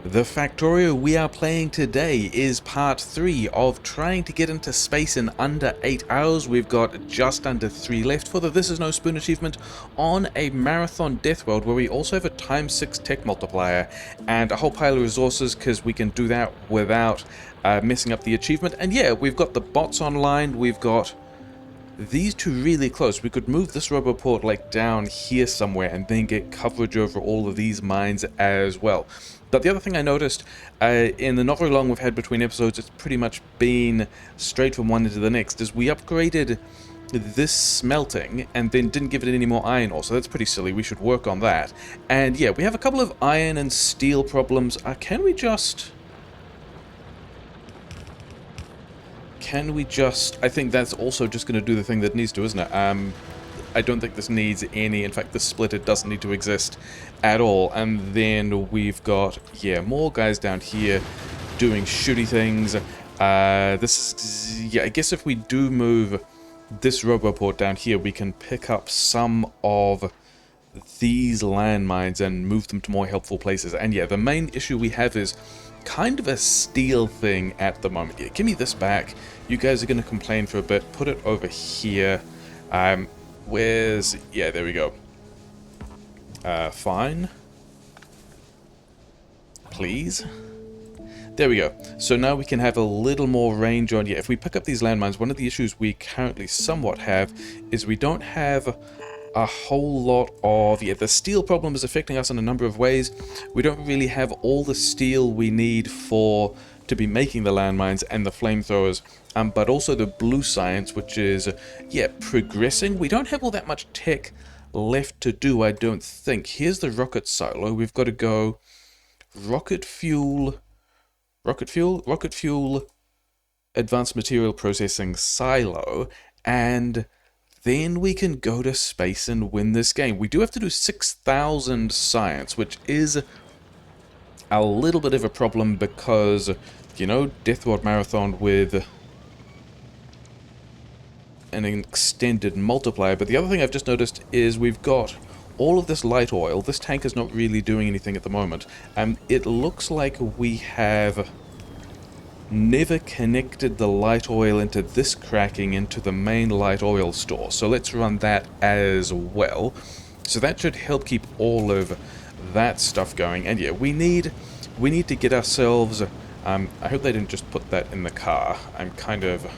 The Factorio we are playing today is part 3 of trying to get into space in under 8 hours. We've got just under 3 left for the This Is No Spoon achievement on a marathon death world where we also have a times 6 tech multiplier and a whole pile of resources because we can do that without messing up the achievement. And yeah, we've got the bots online, we've got these two really close. We could move this roboport like down here somewhere and then get coverage over all of these mines as well. But the other thing I noticed, in the not very long we've had between episodes, it's pretty much been straight from one into the next, is we upgraded this smelting and then didn't give it any more iron ore, so that's pretty silly. We should work on that. And yeah, we have a couple of iron and steel problems. Can we just... I think that's also just going to do the thing that it needs to, isn't it? I don't think this needs any, in fact the splitter doesn't need to exist at all. And then we've got, yeah, more guys down here doing shooty things. This is, yeah, I guess if we do move this roboport down here, we can pick up some of these landmines and move them to more helpful places. And yeah, the main issue we have is kind of a steel thing at the moment. Yeah, give me this back. You guys are going to complain for a bit. Put it over here. Where's... yeah, there we go. Fine. Please. There we go. So now we can have a little more range on... yeah, if we pick up these landmines, one of the issues we currently somewhat have is we don't have a whole lot of... yeah, the steel problem is affecting us in a number of ways. We don't really have all the steel we need to be making the landmines and the flamethrowers, but also the blue science, which is, yeah, progressing. We don't have all that much tech left to do, I don't think. Here's the rocket silo. We've got to go rocket fuel, advanced material processing silo, and then we can go to space and win this game. We do have to do 6,000 science, which is a little bit of a problem because, you know, Death World Marathon with an extended multiplier. But the other thing I've just noticed is we've got all of this light oil. This tank is not really doing anything at the moment. It looks like we have never connected the light oil into this cracking into the main light oil store. So let's run that as well. So that should help keep all of that stuff going. And yeah, we need to get ourselves... I hope they didn't just put that in the car. I'm kind of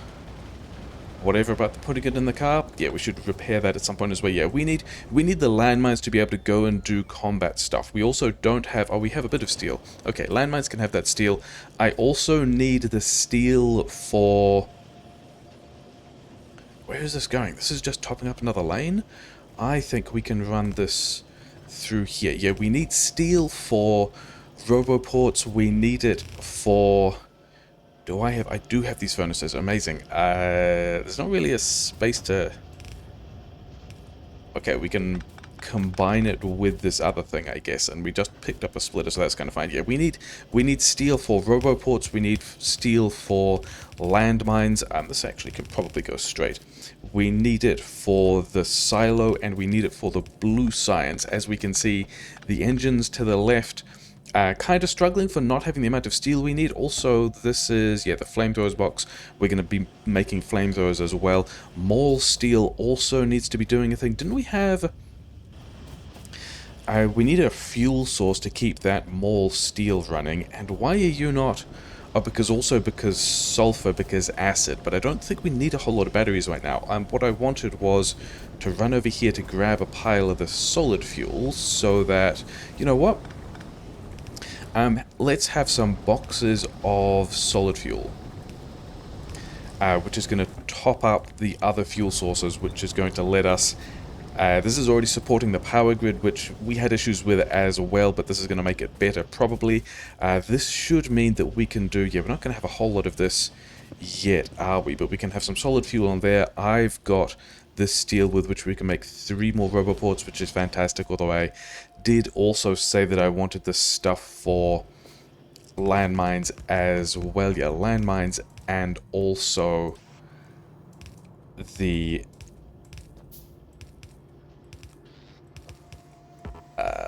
whatever about putting it in the car. Yeah, we should repair that at some point as well. Yeah, we need the landmines to be able to go and do combat stuff. We also don't have... oh, we have a bit of steel. Okay, landmines can have that steel. I also need the steel for... where is this going? This is just topping up another lane? I think we can run this through here. Yeah, we need steel for roboports. We need it for... I do have these furnaces. Amazing. There's not really a space to... okay, we can combine it with this other thing, I guess, and we just picked up a splitter, so that's kind of fine. Yeah, we need steel for roboports. We need steel for landmines. This actually can probably go straight. We need it for the silo, and we need it for the blue science. As we can see, the engines to the left kind of struggling for not having the amount of steel we need. Also, this is, yeah, the flamethrowers box. We're going to be making flamethrowers as well. More steel also needs to be doing a thing. Didn't we have... we need a fuel source to keep that mole steel running. And why are you not... oh, because sulfur, because acid. But I don't think we need a whole lot of batteries right now. What I wanted was to run over here to grab a pile of the solid fuel so that... you know what? Let's have some boxes of solid fuel, which is going to top up the other fuel sources, which is going to let us... this is already supporting the power grid, which we had issues with as well, but this is going to make it better, probably. This should mean that we can do... yeah, we're not going to have a whole lot of this yet, are we? But we can have some solid fuel on there. I've got this steel with which we can make 3 more roboports, which is fantastic, although I did also say that I wanted this stuff for landmines as well. Yeah, landmines and also the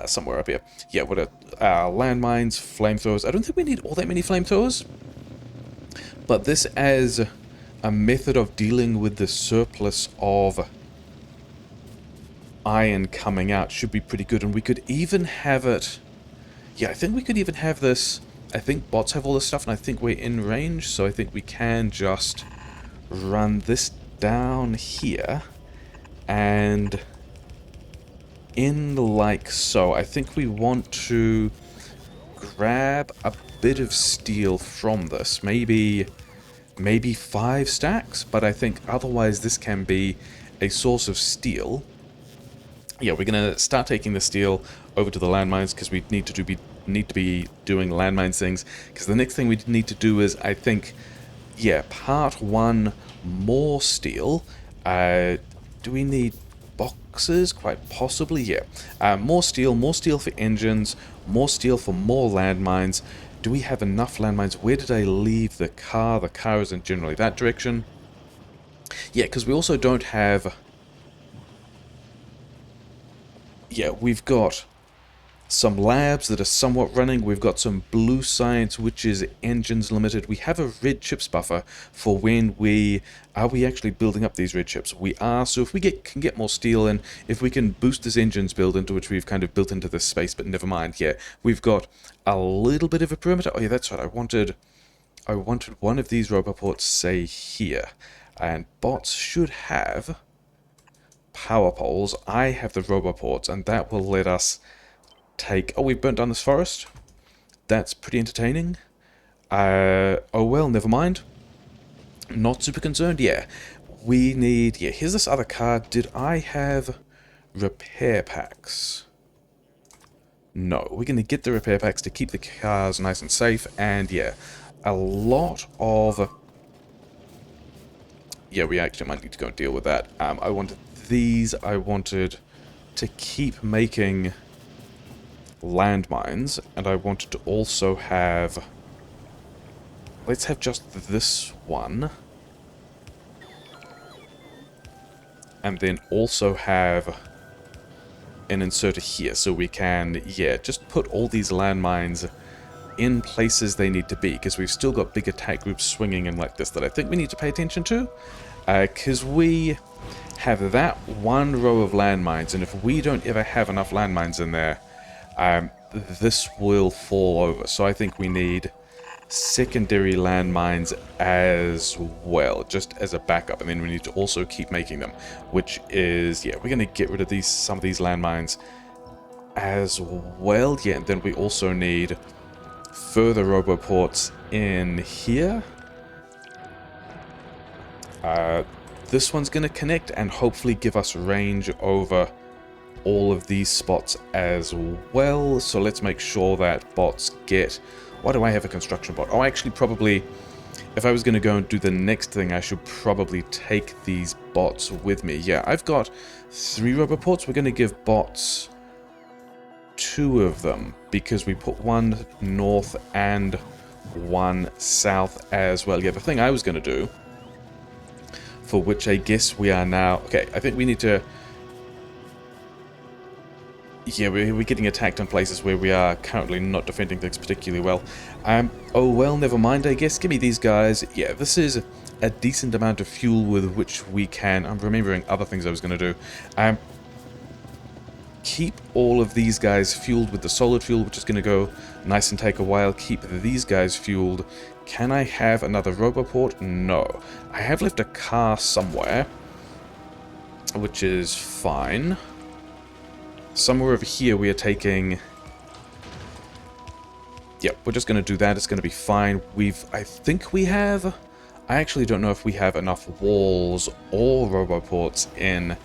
somewhere up here. Yeah, what are landmines, flamethrowers. I don't think we need all that many flamethrowers. But this as a method of dealing with the surplus of iron coming out should be pretty good. And we could even have it... Yeah, I think we could even have this... I think bots have all this stuff, and I think we're in range, so I think we can just run this down here, and in like so. I think we want to grab a bit of steel from this, maybe 5 stacks, but I think otherwise this can be a source of steel. Yeah, we're gonna start taking the steel over to the landmines because we need to be doing landmines things. Because the next thing we need to do is, I think, yeah, part 1, more steel. Do we need boxes? Quite possibly, yeah. More steel for engines, more steel for more landmines. Do we have enough landmines? Where did I leave the car? The car isn't generally that direction. Yeah, because we also don't have... Yeah, we've got some labs that are somewhat running. We've got some blue science, which is engines limited. We have a red chips buffer for when we... Are we actually building up these red chips? We are, so if we can get more steel in, if we can boost this engines build into which we've kind of built into this space, but never mind, yeah. We've got a little bit of a perimeter. Oh yeah, that's right, I wanted one of these roboports, say, here. And bots should have power poles. I have the roboports, and that will let us take... Oh, we've burnt down this forest. That's pretty entertaining. Oh well, never mind. Not super concerned. Yeah, we need... Yeah, here's this other car. Did I have repair packs? No, we're going to get the repair packs to keep the cars nice and safe. And yeah, a lot of... Yeah, we actually might need to go and deal with that. I wanted these. I wanted to keep making landmines, and I wanted to also have... Let's have just this one. And then also have an inserter here, so we can, yeah, just put all these landmines in places they need to be, because we've still got big attack groups swinging in like this that I think we need to pay attention to. Because we have that one row of landmines, and if we don't ever have enough landmines in there, this will fall over. So I think we need secondary landmines as well, just as a backup, and then we need to also keep making them, which is, yeah, we're going to get rid of some of these landmines as well. Yeah, and then we also need further roboports in here. This one's going to connect and hopefully give us range over all of these spots as well. So let's make sure that bots get... Why do I have a construction bot? Oh, actually, probably, if I was going to go and do the next thing, I should probably take these bots with me. Yeah, I've got 3 roboports. We're going to give bots 2 of them, because we put 1 north and 1 south as well. Yeah, the thing I was going to do, for which I guess we are now... Okay, I think we need to... Yeah, we're getting attacked in places where we are currently not defending things particularly well. Oh well, never mind, I guess. Give me these guys. Yeah, this is a decent amount of fuel with which we can... I'm remembering other things I was going to do. Keep all of these guys fueled with the solid fuel, which is going to go nice and take a while. Keep these guys fueled. Can I have another roboport? No. I have left a car somewhere, which is fine. Somewhere over here we are taking... Yep, we're just going to do that. It's going to be fine. I think we have... I actually don't know if we have enough walls or roboports in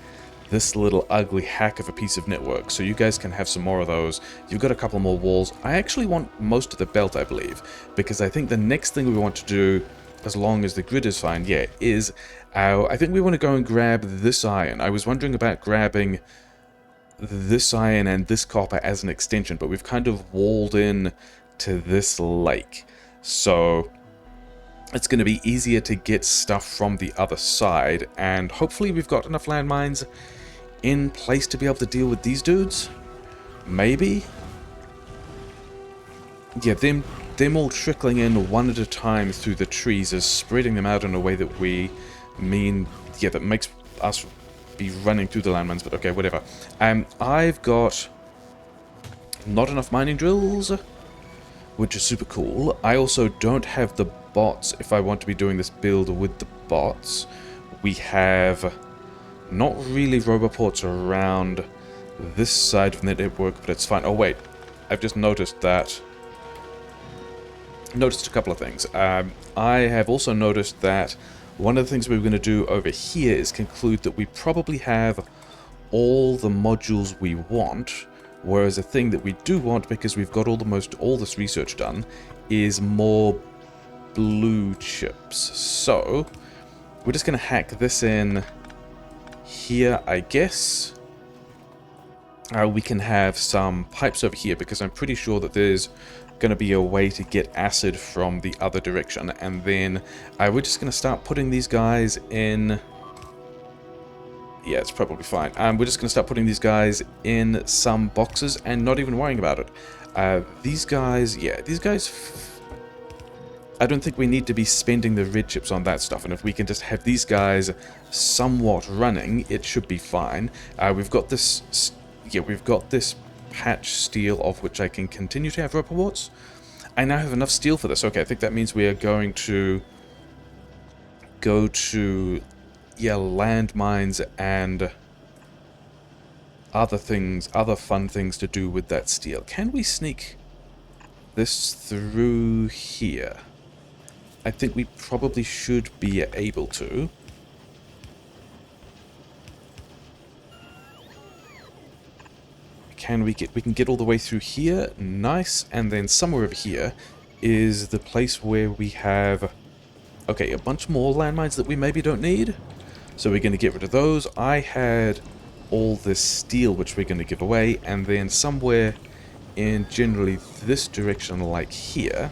this little ugly hack of a piece of network. So you guys can have some more of those. You've got a couple more walls. I actually want most of the belt, I believe. Because I think the next thing we want to do, as long as the grid is fine, yeah, is... I think we want to go and grab this iron. I was wondering about grabbing this iron and this copper as an extension, but we've kind of walled in to this lake, so it's going to be easier to get stuff from the other side, and hopefully we've got enough landmines in place to be able to deal with these dudes. Maybe? Yeah, them all trickling in one at a time through the trees is spreading them out in a way that we mean... Yeah, that makes us be running through the landmines, but okay, whatever. I've got not enough mining drills, which is super cool. I also don't have the bots if I want to be doing this build with the bots. We have not really roboports around this side of the network, but it's fine. Oh wait, I've just noticed that... Noticed a couple of things. I have also noticed that one of the things we're going to do over here is conclude that we probably have all the modules we want, whereas a thing that we do want, because we've got all this research done, is more blue chips. So we're just going to hack this in here, I guess. We can have some pipes over here, because I'm pretty sure that there's going to be a way to get acid from the other direction. And then we're just going to start putting these guys in... Yeah, it's probably fine. We're just going to start putting these guys in some boxes and not even worrying about it. These guys, yeah, these guys... I don't think we need to be spending the red chips on that stuff. And if we can just have these guys somewhat running, it should be fine. We've got this... Yeah, we've got this patch steel of which I can continue to have roboports. I now have enough steel for this. Okay, I think that means we are going to go to... Yeah, landmines and other things, other fun things to do with that steel. Can we sneak this through here? I think we probably should be able to. We can get all the way through here. Nice. And then somewhere over here is the place where we have, okay, a bunch more landmines that we maybe don't need. So we're going to get rid of those. I had all this steel which we're going to give away, and then somewhere in generally this direction like here.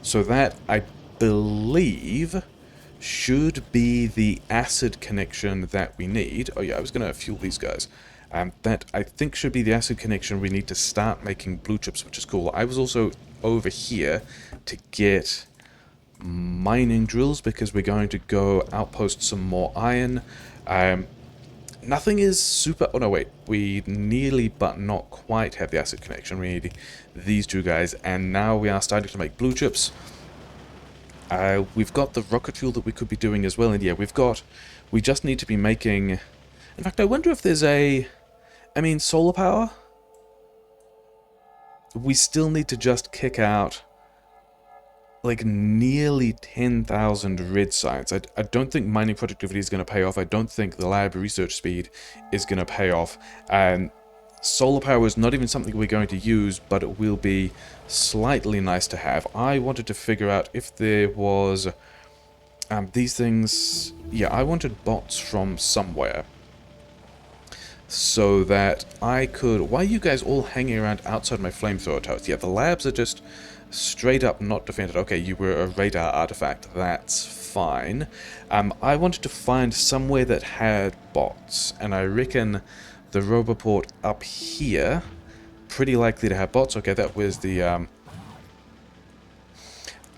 So that, I believe, should be the acid connection that we need. Oh yeah, I was going to fuel these guys. That, I think, should be the acid connection we need to start making blue chips, which is cool. I was also over here to get mining drills because we're going to go outpost some more iron. Nothing is super... Oh, no, wait. We nearly, but not quite, have the acid connection. We need these two guys, and now we are starting to make blue chips. We've got the rocket fuel that we could be doing as well, and yeah, we just need to be making... In fact, I wonder if there's a... I mean, solar power? We still need to just kick out, like, nearly 10,000 red sites. I don't think mining productivity is going to pay off. I don't think the lab research speed is going to pay off. And solar power is not even something we're going to use, but it will be slightly nice to have. I wanted to figure out if there was... these things... Yeah, I wanted bots from somewhere, so that I could... Why are you guys all hanging around outside my flamethrower tower? Yeah, the labs are just straight up not defended. Okay, you were a radar artifact. That's fine. I wanted to find somewhere that had bots, and I reckon the roboport up here, pretty likely to have bots. Okay, that was the...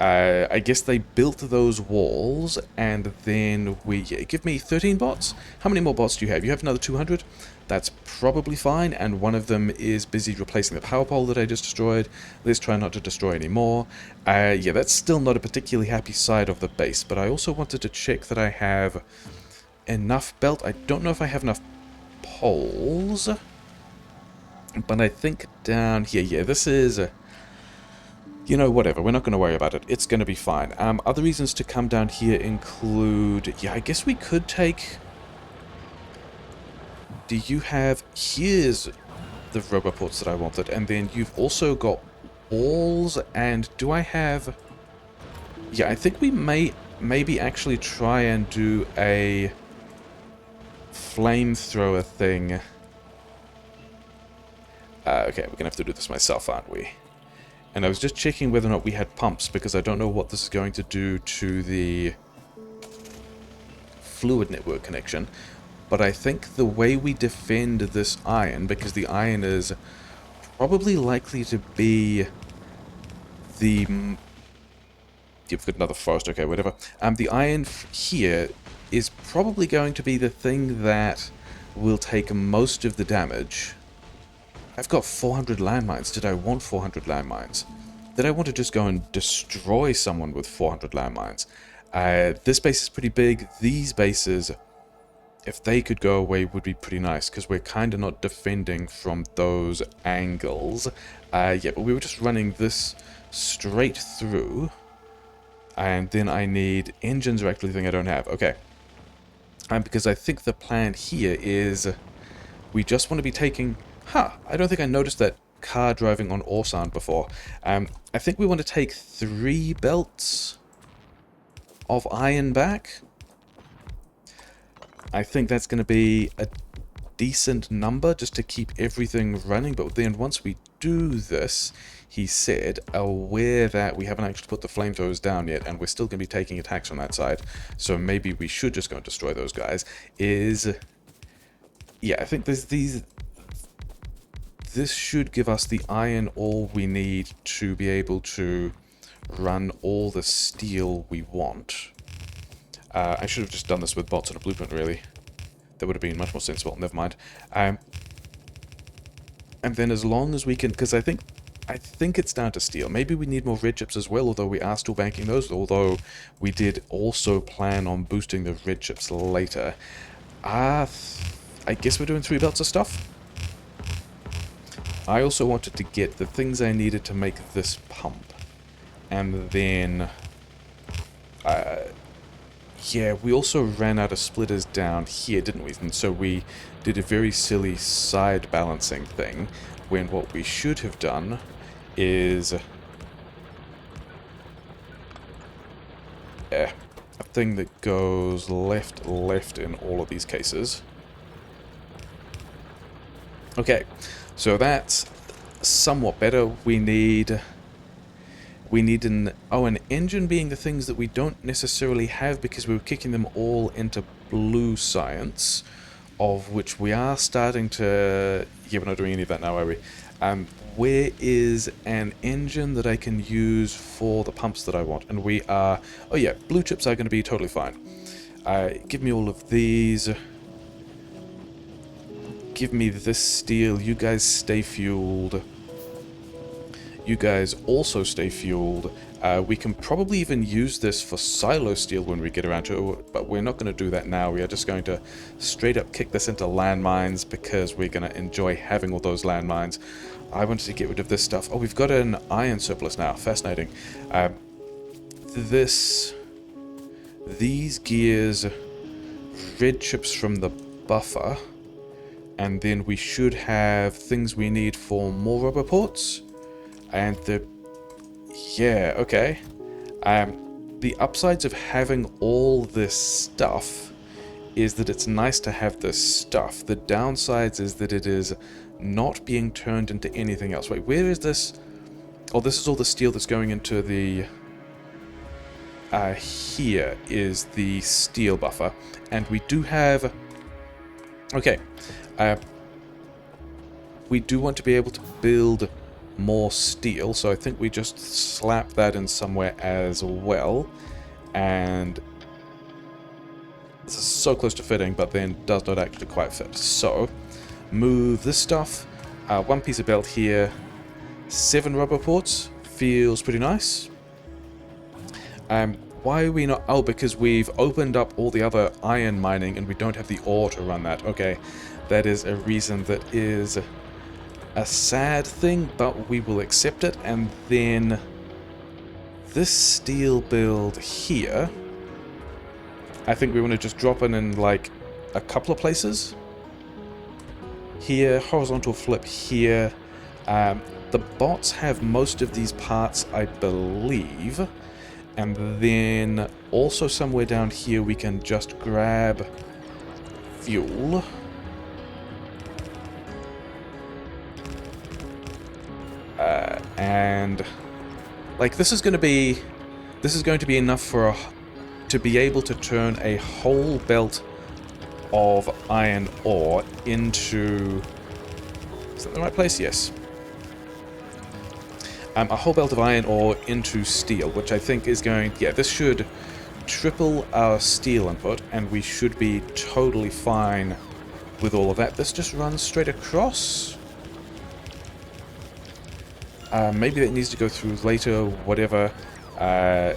I guess they built those walls, and then we... Yeah, give me 13 bots? How many more bots do you have? You have another 200? That's probably fine, and one of them is busy replacing the power pole that I just destroyed. Let's try not to destroy any more. Yeah, that's still not a particularly happy side of the base, but I also wanted to check that I have enough belt. I don't know if I have enough poles, but I think down here... Yeah, this is... You know, whatever, we're not going to worry about it. It's going to be fine. Other reasons to come down here include... Yeah, I guess we could take... Do you have... Here's the roboports that I wanted, and then you've also got walls, and do I have... Yeah, I think we may maybe actually try and do a flamethrower thing. Okay, we're going to have to do this myself, aren't we? And I was just checking whether or not we had pumps, because I don't know what this is going to do to the fluid network connection. But I think the way we defend this iron, because the iron is probably likely to be the... You've got another forest, okay, whatever. The iron here is probably going to be the thing that will take most of the damage. I've got 400 landmines. Did I want 400 landmines? Did I want to just go and destroy someone with 400 landmines? This base is pretty big. These bases, if they could go away, would be pretty nice, because we're kind of not defending from those angles. Yeah, but we were just running this straight through. And then I need engines, or actually the thing I don't have. Okay. Because I think the plan here is we just want to be taking... I don't think I noticed that car driving on Orsan before. I think we want to take 3 belts of iron back. I think that's going to be a decent number just to keep everything running. But then once we do this, he said, aware that we haven't actually put the flamethrowers down yet, and we're still going to be taking attacks on that side, so maybe we should just go and destroy those guys, yeah, I think there's these... This should give us the iron ore we need to be able to run all the steel we want. I should have just done this with bots and a blueprint, really. That would have been much more sensible. Never mind. And then as long as we can... Because I think it's down to steel. Maybe we need more red chips as well, although we are still banking those. Although we did also plan on boosting the red chips later. I guess we're doing 3 belts of stuff. I also wanted to get the things I needed to make this pump. And then... yeah, we also ran out of splitters down here, didn't we? And so we did a very silly side balancing thing, when what we should have done is a thing that goes left in all of these cases. Okay, so that's somewhat better. We need an engine being the things that we don't necessarily have because we were kicking them all into blue science, of which we are starting to... Yeah, we're not doing any of that now, are we? Where is an engine that I can use for the pumps that I want? And we are... Oh yeah, blue chips are going to be totally fine. Give me all of these. Give me this steel. You guys stay fueled. You guys also stay fueled. We can probably even use this for silo steel when we get around to it, but we're not going to do that now. We are just going to straight up kick this into landmines because we're going to enjoy having all those landmines. I wanted to get rid of this stuff. Oh, we've got an iron surplus now. Fascinating. These gears, red chips from the buffer, and then we should have things we need for more rubber ports. And yeah, okay. The upsides of having all this stuff is that it's nice to have this stuff. The downsides is that it is not being turned into anything else. Wait, where is this? Oh, this is all the steel that's going into the... here is the steel buffer. And we do have... Okay. We do want to be able to build more steel, so I think we just slap that in somewhere as well. And this is so close to fitting, but then does not actually quite fit. So move this stuff. 1 piece of belt here. 7 rubber ports. Feels pretty nice. Why are we not... Oh, because we've opened up all the other iron mining and we don't have the ore to run that. Okay, that is a reason that is a sad thing, but we will accept it. And then this steel build here, I think we want to just drop in like a couple of places. Here, horizontal flip here. The bots have most of these parts, I believe. And then also somewhere down here we can just grab fuel. And like this is going to be enough for to be able to turn a whole belt of iron ore into... Is that the right place? Yes. a whole belt of iron ore into steel, which I think is going... Yeah, this should triple our steel input, and we should be totally fine with all of that. This just runs straight across. Maybe that needs to go through later, whatever. Yeah,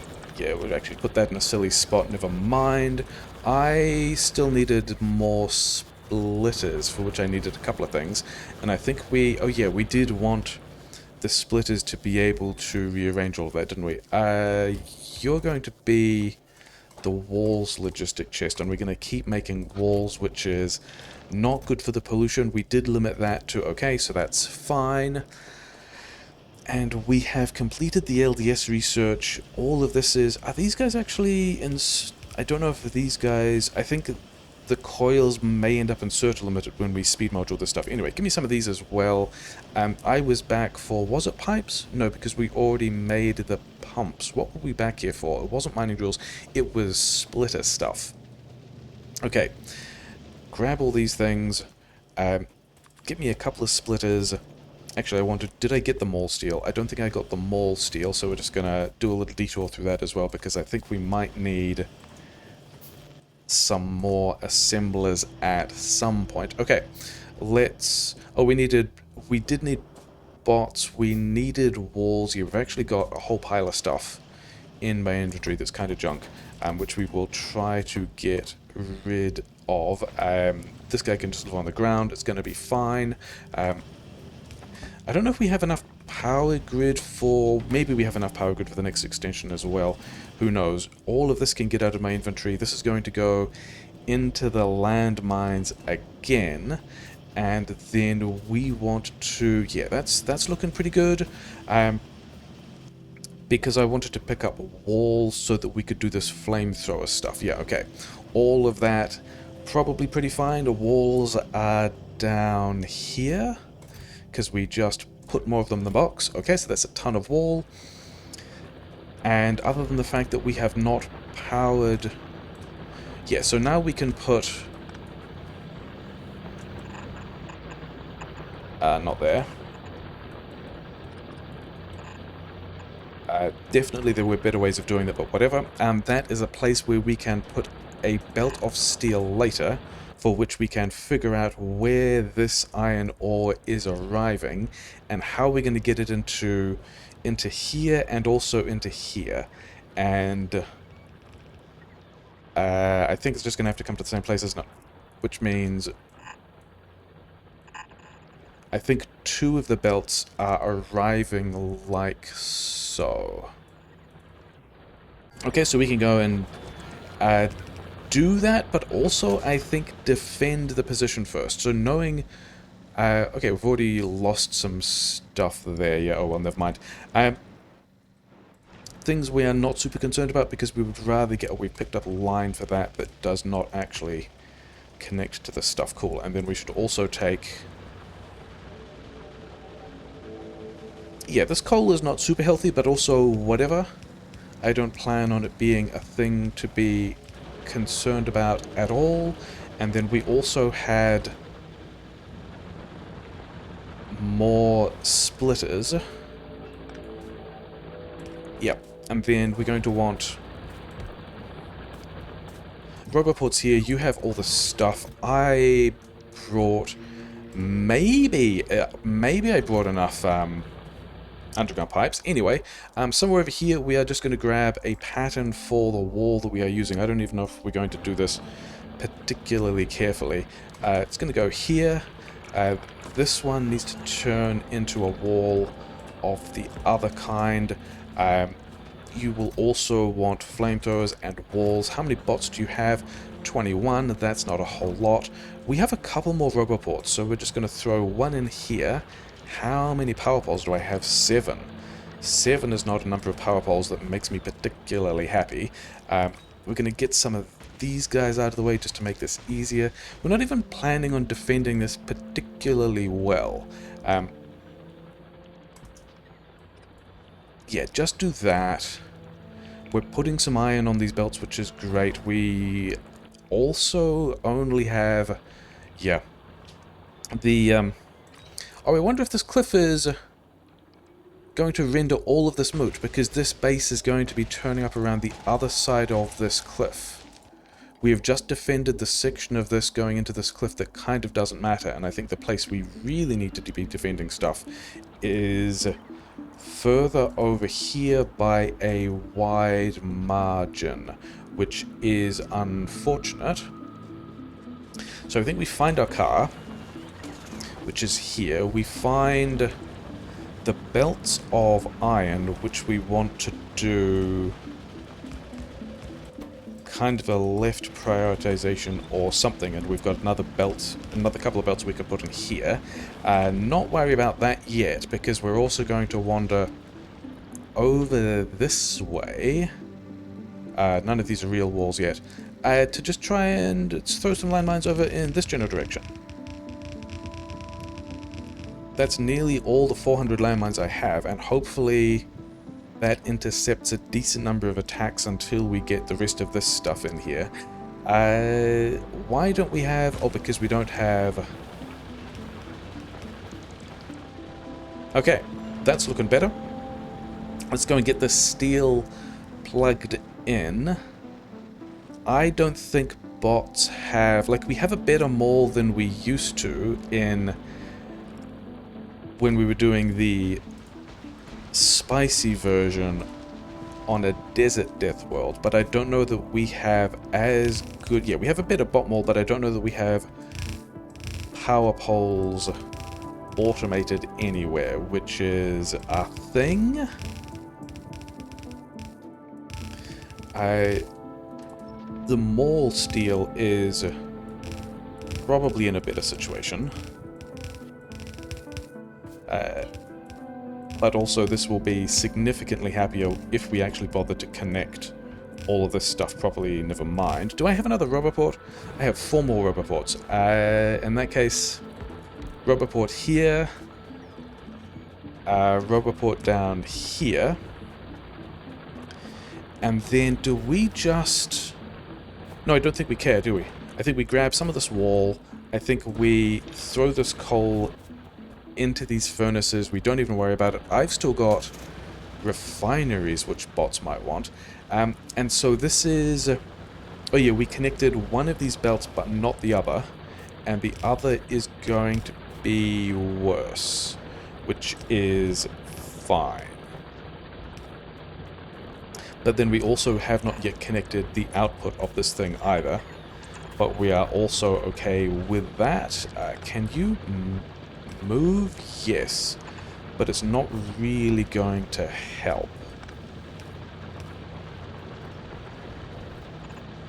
we'll actually put that in a silly spot, never mind. I still needed more splitters, for which I needed a couple of things. And I think we... Oh yeah, we did want the splitters to be able to rearrange all of that, didn't we? You're going to be the walls logistic chest, and we're going to keep making walls, which is not good for the pollution. We did limit that to okay, so that's fine. And we have completed the LDS research. All of this is... Are these guys actually in... I don't know if these guys... I think the coils may end up inserter limited when we speed module this stuff. Anyway, give me some of these as well. I was back for... Was it pipes? No, because we already made the pumps. What were we back here for? It wasn't mining drills. It was splitter stuff. Okay. Grab all these things. Give me a couple of splitters. Actually, I wanted... Did I get the mall steel? I don't think I got the mall steel, so we're just going to do a little detour through that as well, because I think we might need some more assemblers at some point. Okay, let's... Oh, we did need bots. We needed walls. Yeah, we've actually got a whole pile of stuff in my inventory that's kind of junk, which we will try to get rid of. This guy can just live on the ground. It's going to be fine. I don't know if we have enough power grid for... Maybe we have enough power grid for the next extension as well. Who knows? All of this can get out of my inventory. This is going to go into the landmines again. And then we want to... Yeah, that's looking pretty good. Because I wanted to pick up walls so that we could do this flamethrower stuff. Yeah, okay. All of that probably pretty fine. The walls are down here, because we just put more of them in the box. Okay, so that's a ton of wall. And other than the fact that we have not powered... Yeah, so now we can put... not there. Definitely there were better ways of doing that, but whatever. That is a place where we can put a belt of steel later, for which we can figure out where this iron ore is arriving and how we're going to get it into here and also into here. And I think it's just going to have to come to the same place, isn't it? Which means I think 2 of the belts are arriving like so. Okay, so we can go and do that, but also, I think, defend the position first. So knowing... okay, we've already lost some stuff there. Yeah, oh well, never mind. Things we are not super concerned about, because we would rather get... Oh, we picked up a line for that that does not actually connect to the stuff. Cool. And then we should also take... Yeah, this coal is not super healthy, but also whatever. I don't plan on it being a thing to be concerned about at all. And then we also had more splitters. Yep, and then we're going to want roboports here. You have all the stuff. I brought... Maybe I brought enough underground pipes. Anyway, somewhere over here we are just going to grab a pattern for the wall that we are using. I don't even know if we're going to do this particularly carefully. It's going to go here. This one needs to turn into a wall of the other kind. You will also want flamethrowers and walls. How many bots do you have? 21. That's not a whole lot. We have a couple more roboports, so we're just going to throw one in here. How many power poles do I have? 7. 7 is not a number of power poles that makes me particularly happy. We're going to get some of these guys out of the way just to make this easier. We're not even planning on defending this particularly well. Yeah, just do that. We're putting some iron on these belts, which is great. We also only have... Yeah. The, Oh, I wonder if this cliff is... going to render all of this moot, because this base is going to be turning up around the other side of this cliff. We have just defended the section of this going into this cliff that kind of doesn't matter, and I think the place we really need to be defending stuff is further over here by a wide margin, which is unfortunate. So I think we find our car, which is here. We find the belts of iron, which we want to do kind of a left prioritization or something, and we've got another couple of belts we could put in here. Not worry about that yet, because we're also going to wander over this way. None of these are real walls yet. To just try and throw some landmines over in this general direction. That's nearly all the 400 landmines I have, and hopefully that intercepts a decent number of attacks until we get the rest of this stuff in here. Why don't we have... Oh, because we don't have... Okay, that's looking better. Let's go and get the steel plugged in. I don't think bots have... Like, we have a better mall than we used to in... when we were doing the spicy version on a desert death world, but I don't know that we have as good... Yeah, we have a better bot mall, but I don't know that we have power poles automated anywhere, which is a thing. The mall steel is probably in a better situation. But also this will be significantly happier if we actually bother to connect all of this stuff properly. Never mind. Do I have another Roboport? I have 4 more Roboports. In that case, Roboport here, Roboport down here, and then do we just... No, I don't think we care, do we? I think we grab some of this wall, I think we throw this coal into these furnaces, we don't even worry about it. I've still got refineries which bots might want, and so this is... Oh yeah, we connected one of these belts but not the other, and the other is going to be worse, which is fine. But then we also have not yet connected the output of this thing either, but we are also okay with that. Can you move? Yes, but it's not really going to help.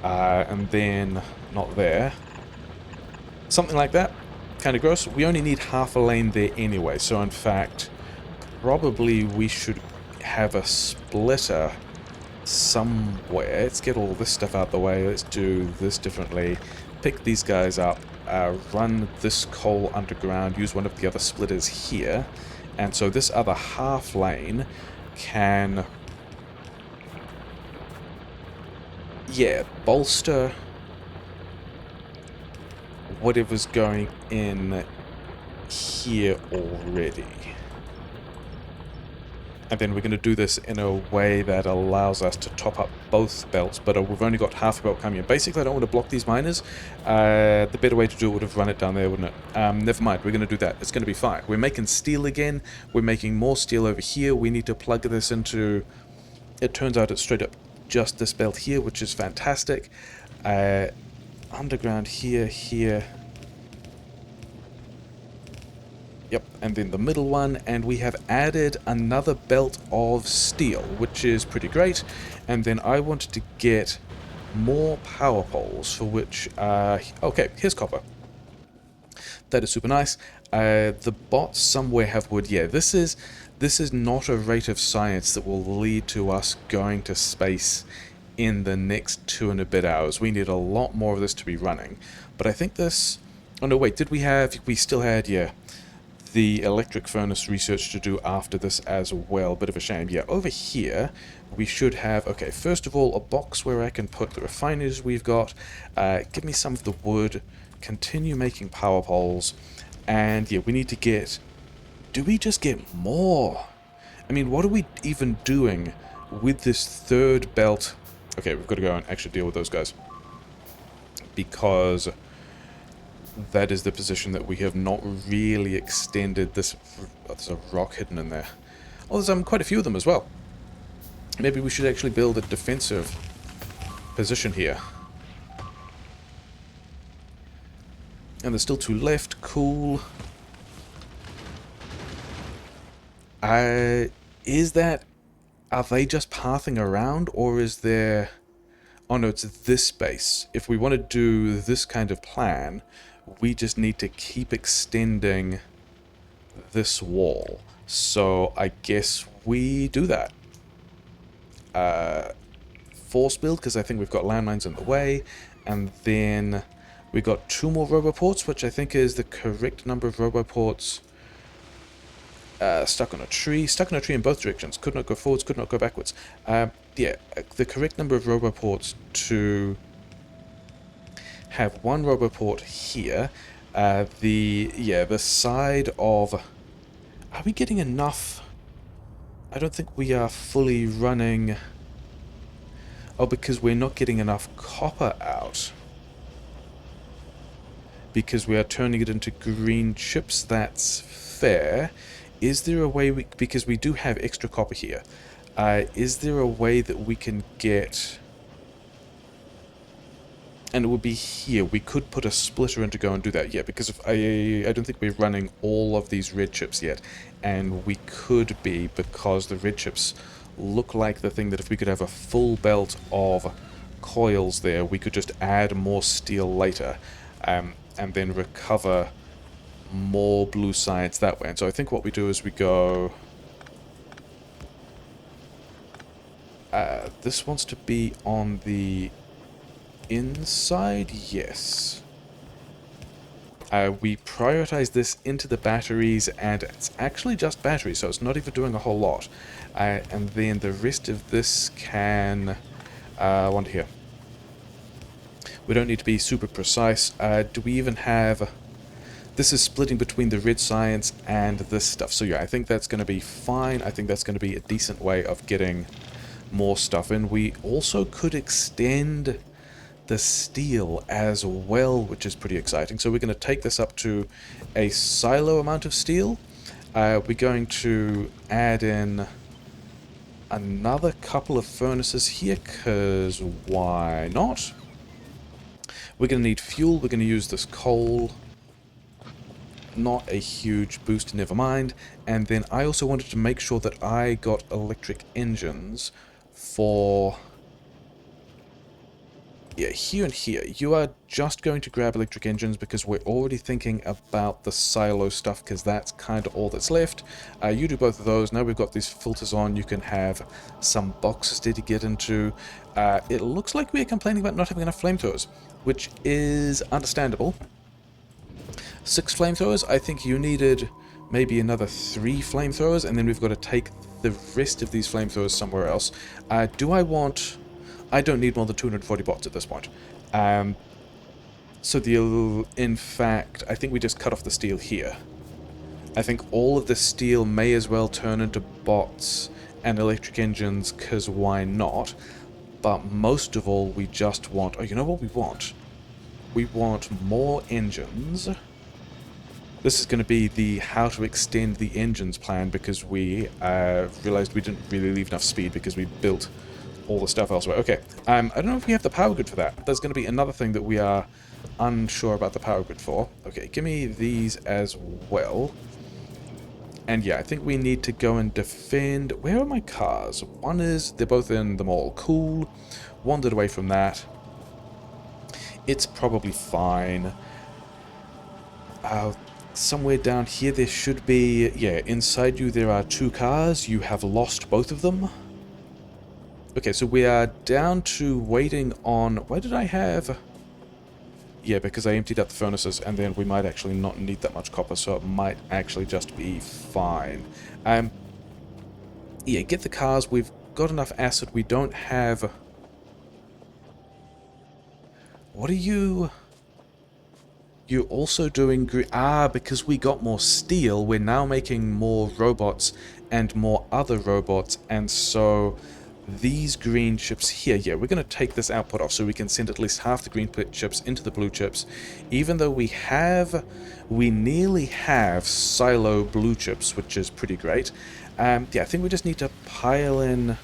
And then not there. Something like that. Kind of gross. We only need half a lane there anyway, so in fact, probably we should have a splitter somewhere. Let's get all this stuff out the way. Let's do this differently. Pick these guys up. Run this coal underground, use one of the other splitters here, and so this other half lane can, yeah, bolster whatever's going in here already. And then we're going to do this in a way that allows us to top up both belts, but we've only got half a belt coming in. Basically, I don't want to block these miners. The better way to do it would have run it down there, wouldn't it? Never mind, we're going to do that. It's going to be fine. We're making steel again. We're making more steel over here. We need to plug this into... It turns out it's straight up just this belt here, which is fantastic. Underground here, here... Yep, and then the middle one, and we have added another belt of steel, which is pretty great. And then I wanted to get more power poles, for which... okay, here's copper. That is super nice. The bots somewhere have wood. Yeah, this is not a rate of science that will lead to us going to space in the next 2 and a bit hours. We need a lot more of this to be running. But I think this... Oh no, wait, did we have... We still had, yeah... the electric furnace research to do after this as well. Bit of a shame. Yeah, over here we should have, okay, first of all, a box where I can put the refineries we've got. Give me some of the wood, continue making power poles, and yeah, we need to get... Do we just get more? I mean, what are we even doing with this third belt? Okay, we've got to go and actually deal with those guys. Because that is the position that we have not really extended this... Oh, there's a rock hidden in there. Oh, there's quite a few of them as well. Maybe we should actually build a defensive position here. And there's still 2 left. Cool. Is that... Are they just pathing around, or is there... Oh no, it's this base. If we want to do this kind of plan, we just need to keep extending this wall. So I guess we do that. Force build, because I think we've got landmines in the way. And then we got 2 more roboports, which I think is the correct number of roboports. Stuck on a tree in both directions. Could not go forwards, could not go backwards. Yeah, the correct number of roboports to have 1 roboport here. The side of... Are we getting enough? I don't think we are fully running... Oh, because we're not getting enough copper out. Because we are turning it into green chips, that's fair. Is there a way we... Because we do have extra copper here. Is there a way that we can get... And it would be here. We could put a splitter in to go and do that. Yeah, because if I don't think we're running all of these red chips yet. And we could be, because the red chips look like the thing that if we could have a full belt of coils there, we could just add more steel later. And then recover more blue sides that way. And so I think what we do is we go... this wants to be on the inside? Yes. We prioritize this into the batteries, and it's actually just batteries, so it's not even doing a whole lot. And then the rest of this can... one here. We don't need to be super precise. Do we even have... This is splitting between the red science and this stuff. So yeah, I think that's going to be fine. I think that's going to be a decent way of getting more stuff in. We also could extend the steel as well, which is pretty exciting. So we're going to take this up to a silo amount of steel. We're going to add in another couple of furnaces here, because why not? We're going to need fuel. We're going to use this coal. Not a huge boost, never mind. And then I also wanted to make sure that I got electric engines for... Yeah, here and here. You are just going to grab electric engines because we're already thinking about the silo stuff, because that's kind of all that's left. You do both of those. Now we've got these filters on, you can have some boxes there to get into. It looks like we're complaining about not having enough flamethrowers, which is understandable. 6 flamethrowers. I think you needed maybe another 3 flamethrowers, and then we've got to take the rest of these flamethrowers somewhere else. Do I want... I don't need more than 240 bots at this point. So in fact, I think we just cut off the steel here. I think all of the steel may as well turn into bots and electric engines, because why not? But most of all, we just want... Oh, you know what we want? We want more engines. This is going to be the how to extend the engines plan, because we realized we didn't really leave enough speed because we built all the stuff elsewhere. Okay, I don't know if we have the power grid for that. There's going to be another thing that we are unsure about the power grid for. Okay, give me these as well. And yeah, I think we need to go and defend... Where are my cars? One is... They're both in the mall. Cool. Wandered away from that. It's probably fine. Somewhere down here there should be... Yeah, inside you there are 2 cars. You have lost both of them. Okay, so we are down to waiting on... Why did I have... Yeah, because I emptied out the furnaces, and then we might actually not need that much copper, so it might actually just be fine. Yeah, get the cars. We've got enough acid. We don't have... What are you... You're also doing... because we got more steel, we're now making more robots and more other robots, and so these green chips here, yeah, we're going to take this output off so we can send at least half the green chips into the blue chips, even though we nearly have silo blue chips, which is pretty great. Yeah, I think we just need to pile in...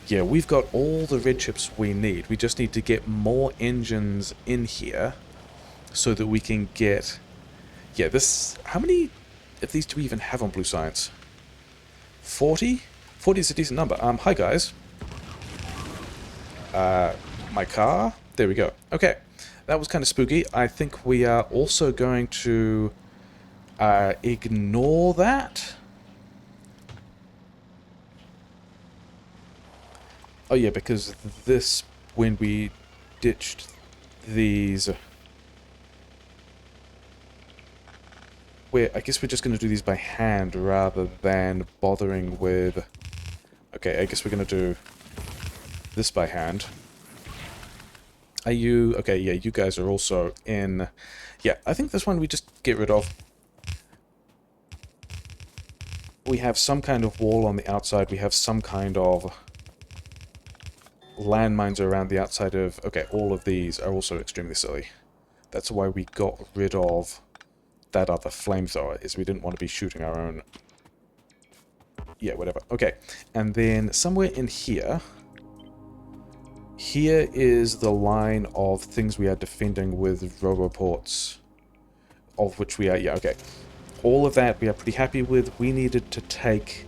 Yeah, we've got all the red chips we need. We just need to get more engines in here so that we can get... Yeah, this... How many of these do we even have on Blue Science? 40? 40 is a decent number. Hi guys. My car? There we go. Okay, that was kind of spooky. I think we are also going to ignore that. Oh yeah, because this, when we ditched these... I guess we're just going to do these by hand rather than bothering with... Okay, I guess we're going to do this by hand. Are you... Okay, yeah, you guys are also in... Yeah, I think this one we just get rid of. We have some kind of wall on the outside. We have some kind of landmines around the outside of... Okay, all of these are also extremely silly. That's why we got rid of that other flamethrower, is we didn't want to be shooting our own... Yeah, whatever. Okay, and then somewhere in here... Here is the line of things we are defending with roboports, of which we are... Yeah, okay. All of that we are pretty happy with. We needed to take...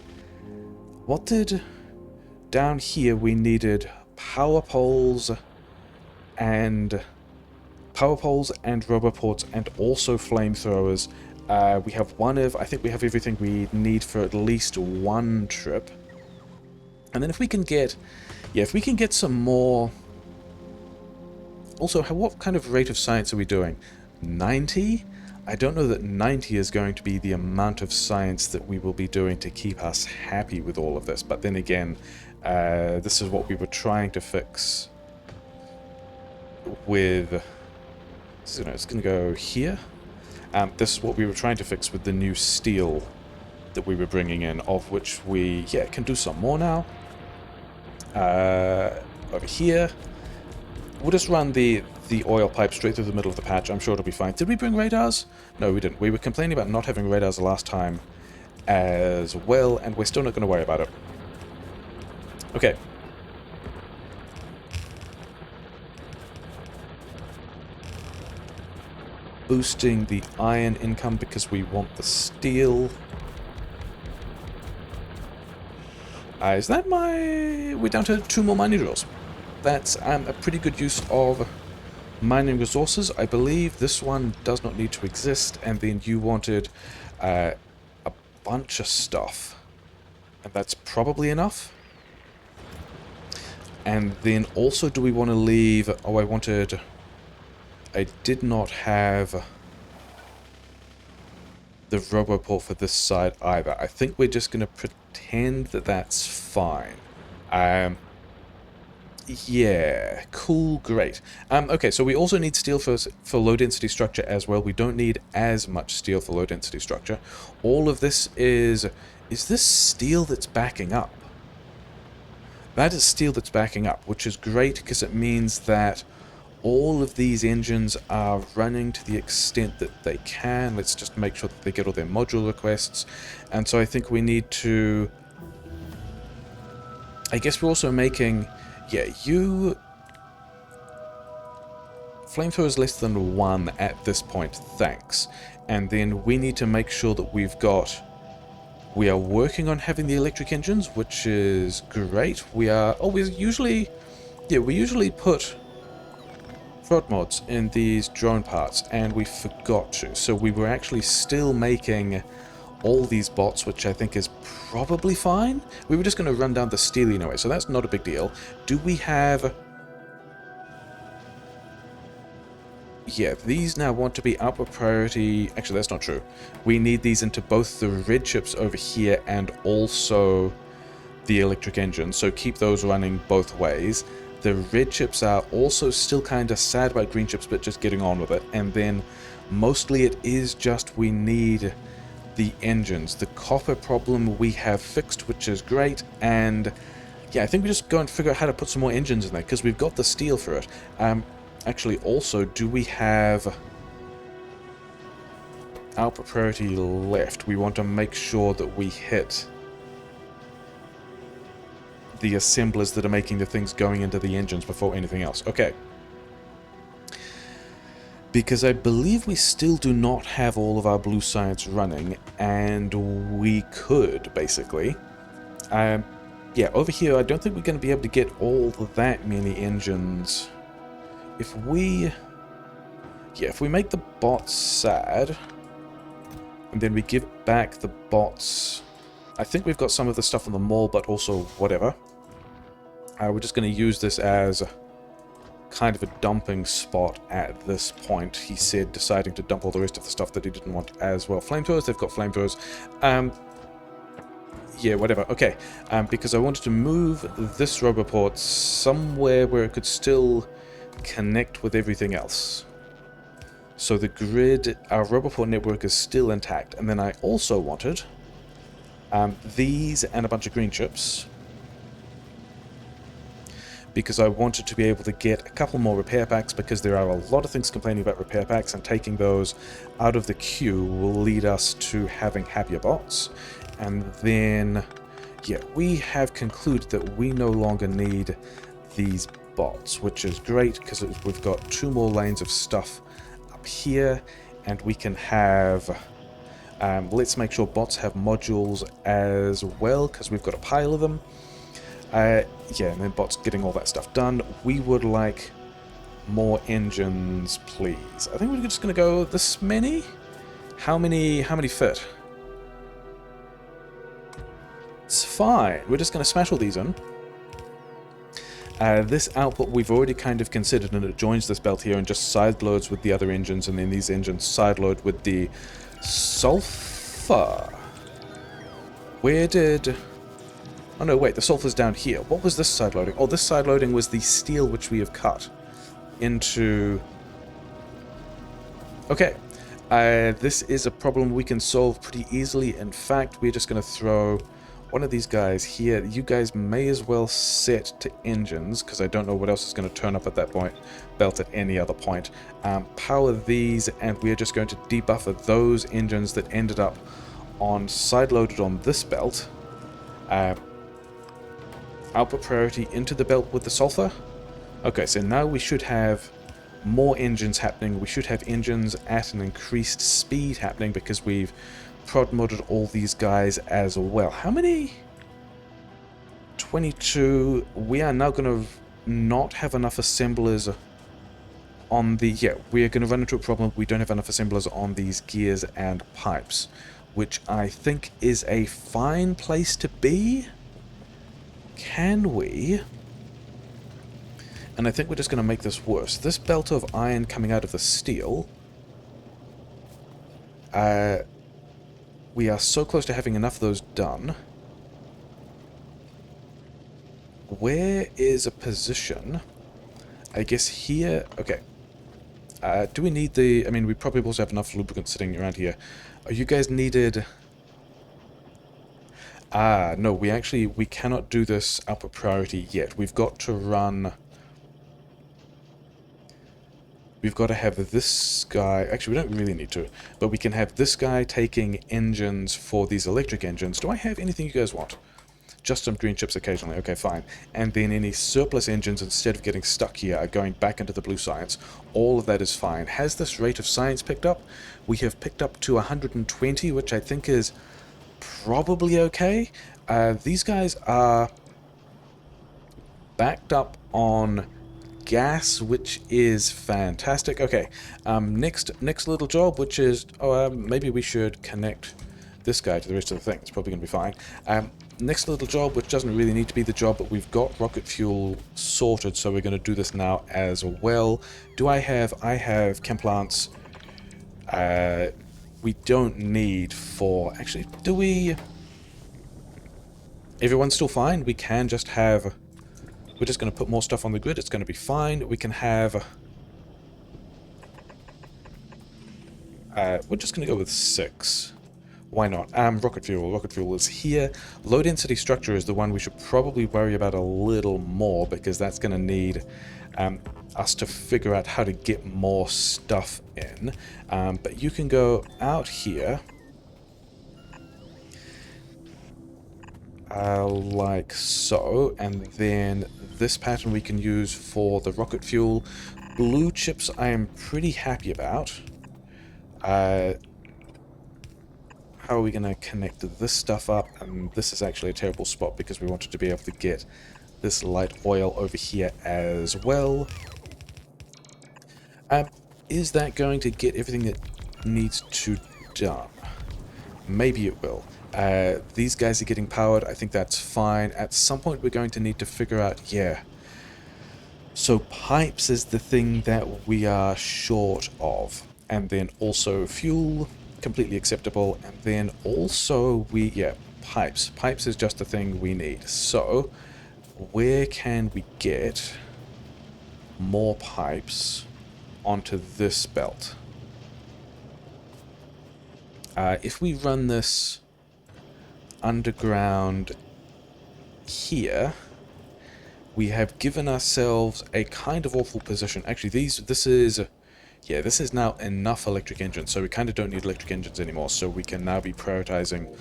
What did... Down here we needed power poles and roboports and also flamethrowers. We have one of... I think we have everything we need for at least one trip. And then if we can get... Yeah, if we can get some more... Also, what kind of rate of science are we doing? 90? I don't know that 90 is going to be the amount of science that we will be doing to keep us happy with all of this. But then again, this is what we were trying to fix with... So, it's going to go here. This is what we were trying to fix with the new steel that we were bringing in, of which we, yeah, can do some more now. Over here. We'll just run the oil pipe straight through the middle of the patch. I'm sure it'll be fine. Did we bring radars? No, we didn't. We were complaining about not having radars the last time as well, and we're still not going to worry about it. Okay. Boosting the iron income because we want the steel. Is that my... We're down to 2 more mining drills. That's a pretty good use of mining resources. I believe this one does not need to exist, and then you wanted a bunch of stuff. And that's probably enough. And then also, do we want to leave... Oh, I did not have the roboport for this side either. I think we're just going to pretend that that's fine. Yeah, cool, great. Okay, so we also need steel for low density structure as well. We don't need as much steel for low density structure. All of this is this steel that's backing up? That is steel that's backing up, which is great because it means that all of these engines are running to the extent that they can. Let's just make sure that they get all their module requests. And so I think we need to... I guess we're also making... Yeah, Flamethrower is less than 1 at this point, thanks. And then we need to make sure that we are working on having the electric engines, which is great. We usually put prod mods in these drone parts, and we forgot to. So we were actually still making all these bots, which I think is probably fine. We were just going to run down the steel anyway, so that's not a big deal. Do we have... Yeah, these now want to be upward priority... Actually, that's not true. We need these into both the red chips over here and also the electric engine, so keep those running both ways. The red chips are also still kind of sad about green chips, but just getting on with it. And then mostly it is just we need the engines. The copper problem we have fixed, which is great. And yeah, I think we just go and figure out how to put some more engines in there, because we've got the steel for it. Actually, also, do we have output priority left? We want to make sure that we hit the assemblers that are making the things going into the engines before anything else. Okay. Because I believe we still do not have all of our blue science running, and we could, basically. Yeah, over here, I don't think we're going to be able to get all that many engines. If we... Yeah, if we make the bots sad, and then we give back the bots... I think we've got some of the stuff on the mall, but also whatever. We're just going to use this as kind of a dumping spot at this point, he said, deciding to dump all the rest of the stuff that he didn't want as well. Flamethrowers, they've got flamethrowers. Yeah, whatever. Okay, because I wanted to move this Roboport somewhere where it could still connect with everything else. So the grid, our Roboport network is still intact. And then I also wanted these and a bunch of green chips, because I wanted to be able to get a couple more repair packs, because there are a lot of things complaining about repair packs, and taking those out of the queue will lead us to having happier bots. And then, yeah, we have concluded that we no longer need these bots, which is great, because we've got 2 more lanes of stuff up here, and we can have... let's make sure bots have modules as well, because we've got a pile of them. Yeah, and then bots getting all that stuff done. We would like more engines, please. I think we're just going to go this many? How many fit? It's fine. We're just going to smash all these in. This output we've already kind of considered, and it joins this belt here and just side loads with the other engines, and then these engines side load with the sulfur. Where did... Oh no, wait, the sulfur's down here. What was this side loading? Oh, this side loading was the steel which we have cut into... Okay. This is a problem we can solve pretty easily. In fact, we're just going to throw one of these guys here. You guys may as well set to engines, because I don't know what else is going to turn up at that point. Belt at any other point. Power these, and we're just going to debuffer those engines that ended up on side-loaded on this belt. Output priority into the belt with the sulfur. Okay, so now we should have more engines happening. We should have engines at an increased speed happening, because we've prod modded all these guys as well. How many? 22. We are now going to not have enough assemblers on the... Yeah, we are going to run into a problem. We don't have enough assemblers on these gears and pipes, which I think is a fine place to be. Can we... And I think we're just going to make this worse. This belt of iron coming out of the steel... we are so close to having enough of those done. Where is a position? I guess here... Okay. Do we need the... I mean, we probably also have enough lubricant sitting around here. Are you guys needed... no, we cannot do this output priority yet. We've got to run... We've got to have this guy... Actually, we don't really need to. But we can have this guy taking engines for these electric engines. Do I have anything you guys want? Just some green chips occasionally. Okay, fine. And then any surplus engines, instead of getting stuck here, are going back into the blue science. All of that is fine. Has this rate of science picked up? We have picked up to 120, which I think is probably okay. These guys are backed up on gas, which is fantastic. Okay, next little job, which is... Oh, maybe we should connect this guy to the rest of the thing. It's probably going to be fine. Next little job, which doesn't really need to be the job, but we've got rocket fuel sorted, so we're going to do this now as well. Do I have... I have chem plants. We don't need 4... Actually, do we... Everyone's still fine? We can just have... We're just going to put more stuff on the grid. It's going to be fine. We can have... we're just going to go with 6. Why not? Rocket fuel. Rocket fuel is here. Low density structure is the one we should probably worry about a little more, because that's going to need us to figure out how to get more stuff in. But you can go out here. Like so. And then this pattern we can use for the rocket fuel. Blue chips I am pretty happy about. How are we going to connect this stuff up? And this is actually a terrible spot because we wanted to be able to get this light oil over here as well. Is that going to get everything that needs to done? Maybe it will. These guys are getting powered. I think that's fine. At some point we're going to need to figure out, yeah. So pipes is the thing that we are short of. And then also fuel, completely acceptable. And then also pipes. Pipes is just the thing we need. So where can we get more pipes onto this belt? If we run this underground here, we have given ourselves a kind of awful position. Actually, this is now enough electric engines, so we kind of don't need electric engines anymore, so we can now be prioritizing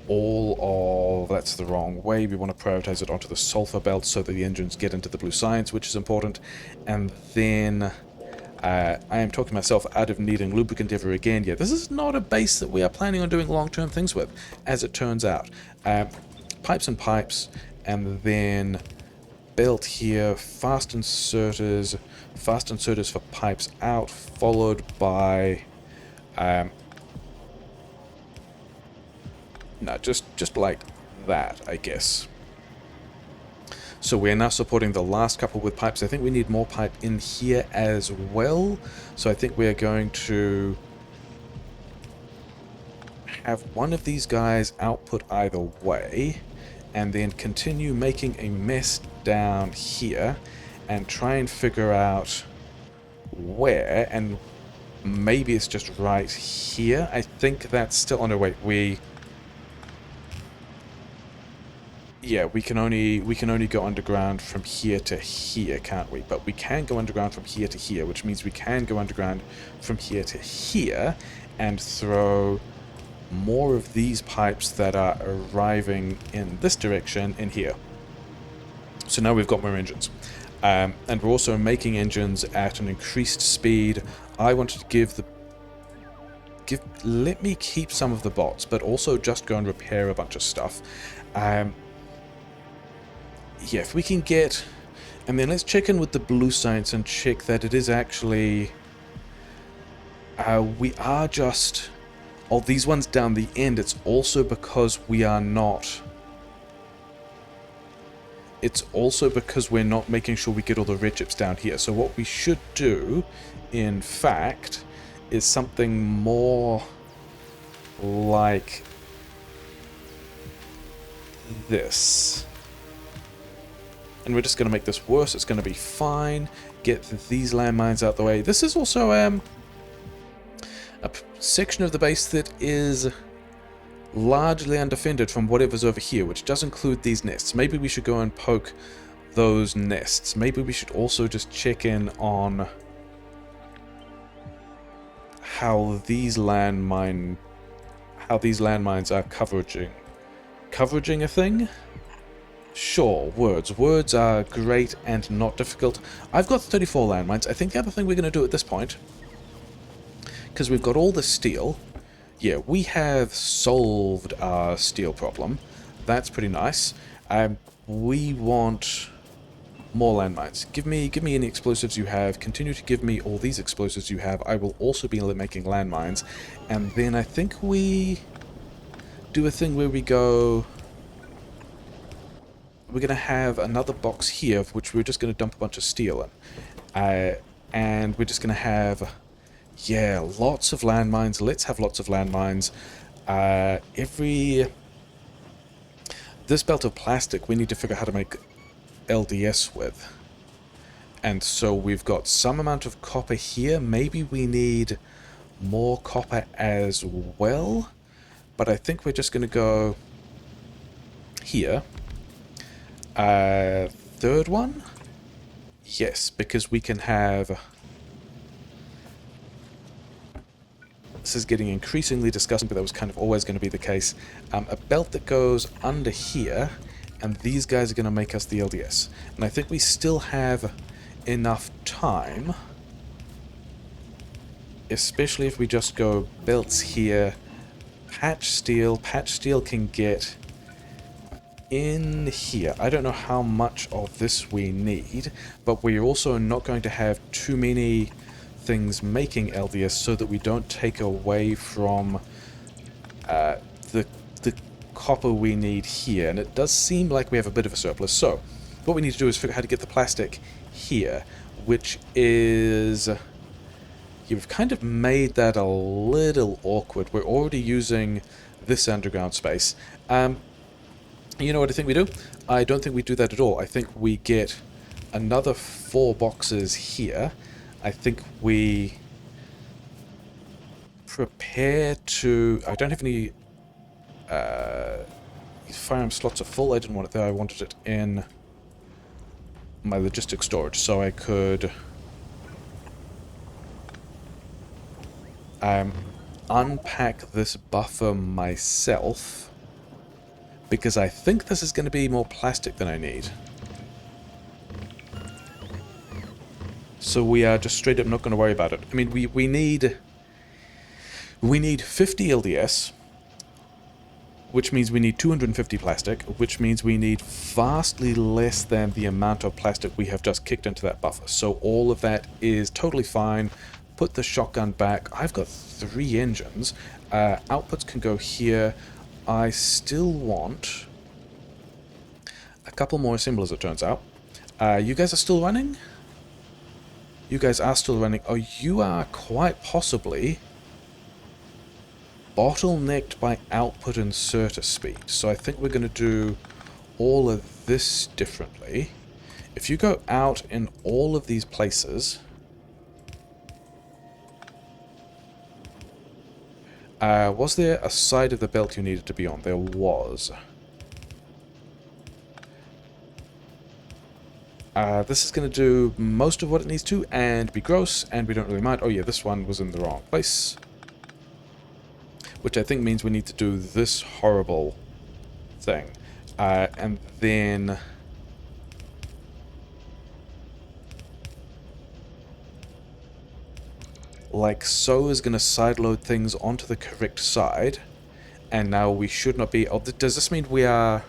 all of... That's the wrong way. We want to prioritize it onto the sulfur belt so that the engines get into the blue science, which is important. And then... I am talking myself out of needing lubricant ever again. Yeah, this is not a base that we are planning on doing long-term things with, as it turns out. Pipes and pipes, and then belt here, fast inserters for pipes out, followed by... no, just like that, I guess. So we're now supporting the last couple with pipes. I think we need more pipe in here as well. So I think we're going to have one of these guys output either way, and then continue making a mess down here and try and figure out where, and maybe it's just right here. I think that's still... oh no, wait, yeah, we can only go underground from here to here, can't we? But we can go underground from here to here, which means we can go underground from here to here and throw more of these pipes that are arriving in this direction in here. So now we've got more engines. And we're also making engines at an increased speed. I wanted to let me keep some of the bots, but also just go and repair a bunch of stuff. Yeah, if we can get... and then let's check in with the blue science and check that it is actually... we are just... oh, these ones down the end, it's also because we are not... it's also because we're not making sure we get all the red chips down here. So what we should do, in fact, is something more like this. And we're just going to make this worse. It's going to be fine. Get these landmines out the way. This is also a section of the base that is largely undefended from whatever's over here, which does include these nests. Maybe we should go and poke those nests. Maybe we should also just check in on how these landmines are coveraging a thing. Sure, words. Words are great and not difficult. I've got 34 landmines. I think the other thing we're going to do at this point, because we've got all the steel, yeah, we have solved our steel problem. That's pretty nice. We want more landmines. Give me any explosives you have. Continue to give me all these explosives you have. I will also be making landmines. And then I think we do a thing where we go... we're going to have another box here, of which we're just going to dump a bunch of steel in. And we're just going to have, yeah, lots of landmines. Let's have lots of landmines. This belt of plastic, we need to figure out how to make LDS with. And so we've got some amount of copper here. Maybe we need more copper as well. But I think we're just going to go here. Third one? Yes, because we can have... This is getting increasingly disgusting, but that was kind of always going to be the case. A belt that goes under here, and these guys are going to make us the LDS. And I think we still have enough time, especially if we just go belts here, patch steel. Patch steel can get in here. I don't know how much of this we need, but we're also not going to have too many things making LDS so that we don't take away from the copper we need here. And it does seem like we have a bit of a surplus. So what we need to do is figure out how to get the plastic here, which is... You've kind of made that a little awkward. We're already using this underground space. You know what I think we do? I don't think we do that at all. I think we get another 4 boxes here. I think we prepare to... I don't have any... firearm slots are full. I didn't want it there. I wanted it in my logistics storage, so I could... unpack this buffer myself, because I think this is going to be more plastic than I need. So we are just straight up not going to worry about it. I mean, we need 50 LDS, which means we need 250 plastic, which means we need vastly less than the amount of plastic we have just kicked into that buffer. So all of that is totally fine. Put the shotgun back. I've got 3 engines. Outputs can go here. I still want a couple more assemblers, it turns out. You guys are still running? You guys are still running. Oh, you are quite possibly bottlenecked by output inserter speed. So I think we're going to do all of this differently. If you go out in all of these places... was there a side of the belt you needed to be on? There was. This is going to do most of what it needs to and be gross, and we don't really mind. Oh yeah, this one was in the wrong place. Which I think means we need to do this horrible thing. And then... like so is going to sideload things onto the correct side. And now we should not be... Oh, does this mean we are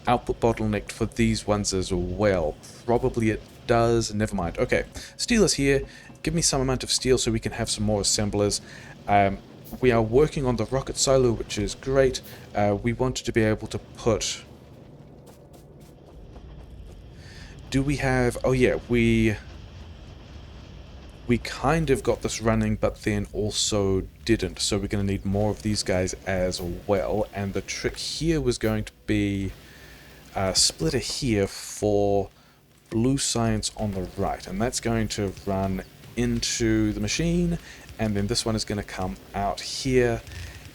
output bottlenecked for these ones as well? Probably it does. Never mind. Okay, steel is here. Give me some amount of steel so we can have some more assemblers. We are working on the rocket silo, which is great. We wanted to be able to put... Do we have... Oh yeah, we kind of got this running, but then also didn't. So we're going to need more of these guys as well. And the trick here was going to be a splitter here for blue science on the right. And that's going to run into the machine. And then this one is going to come out here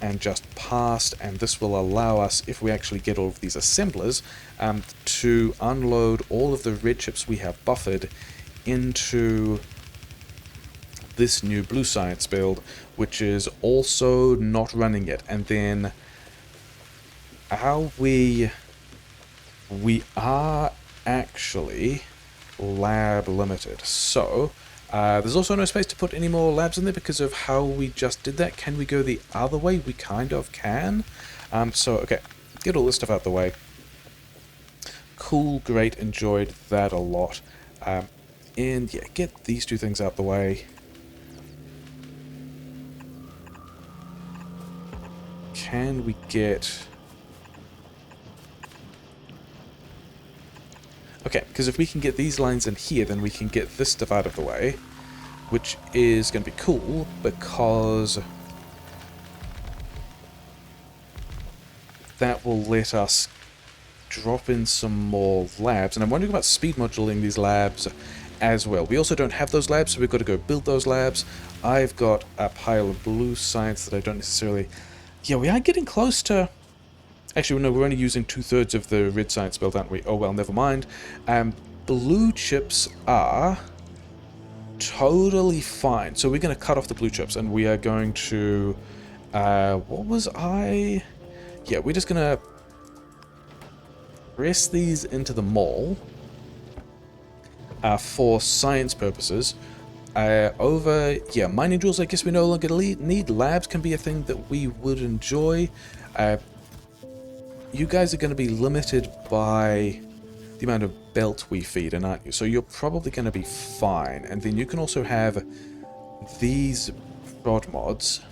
and just past. And this will allow us, if we actually get all of these assemblers, to unload all of the red chips we have buffered into this new blue science build, which is also not running yet. And then how we are actually lab limited, so there's also no space to put any more labs in there because of how we just did that. Can we go the other way? We kind of can. So okay, get all this stuff out the way. Cool, great, enjoyed that a lot. And yeah, get these 2 things out the way. Can we get... Okay, because if we can get these lines in here, then we can get this stuff out of the way, which is going to be cool, because that will let us drop in some more labs, and I'm wondering about speed modulating these labs as well. We also don't have those labs, so we've got to go build those labs. I've got a pile of blue science that I don't necessarily... Yeah, we are getting close to... Actually, no, we're only using 2/3 of the red science build, aren't we? Oh well, never mind. Blue chips are totally fine. So we're going to cut off the blue chips, and we are going to... what was I... Yeah, we're just going to press these into the mall for science purposes. Yeah, mining drills, I guess we no longer need. Labs can be a thing that we would enjoy. You guys are going to be limited by the amount of belt we feed in, aren't you? So you're probably going to be fine. And then you can also have these prod mods.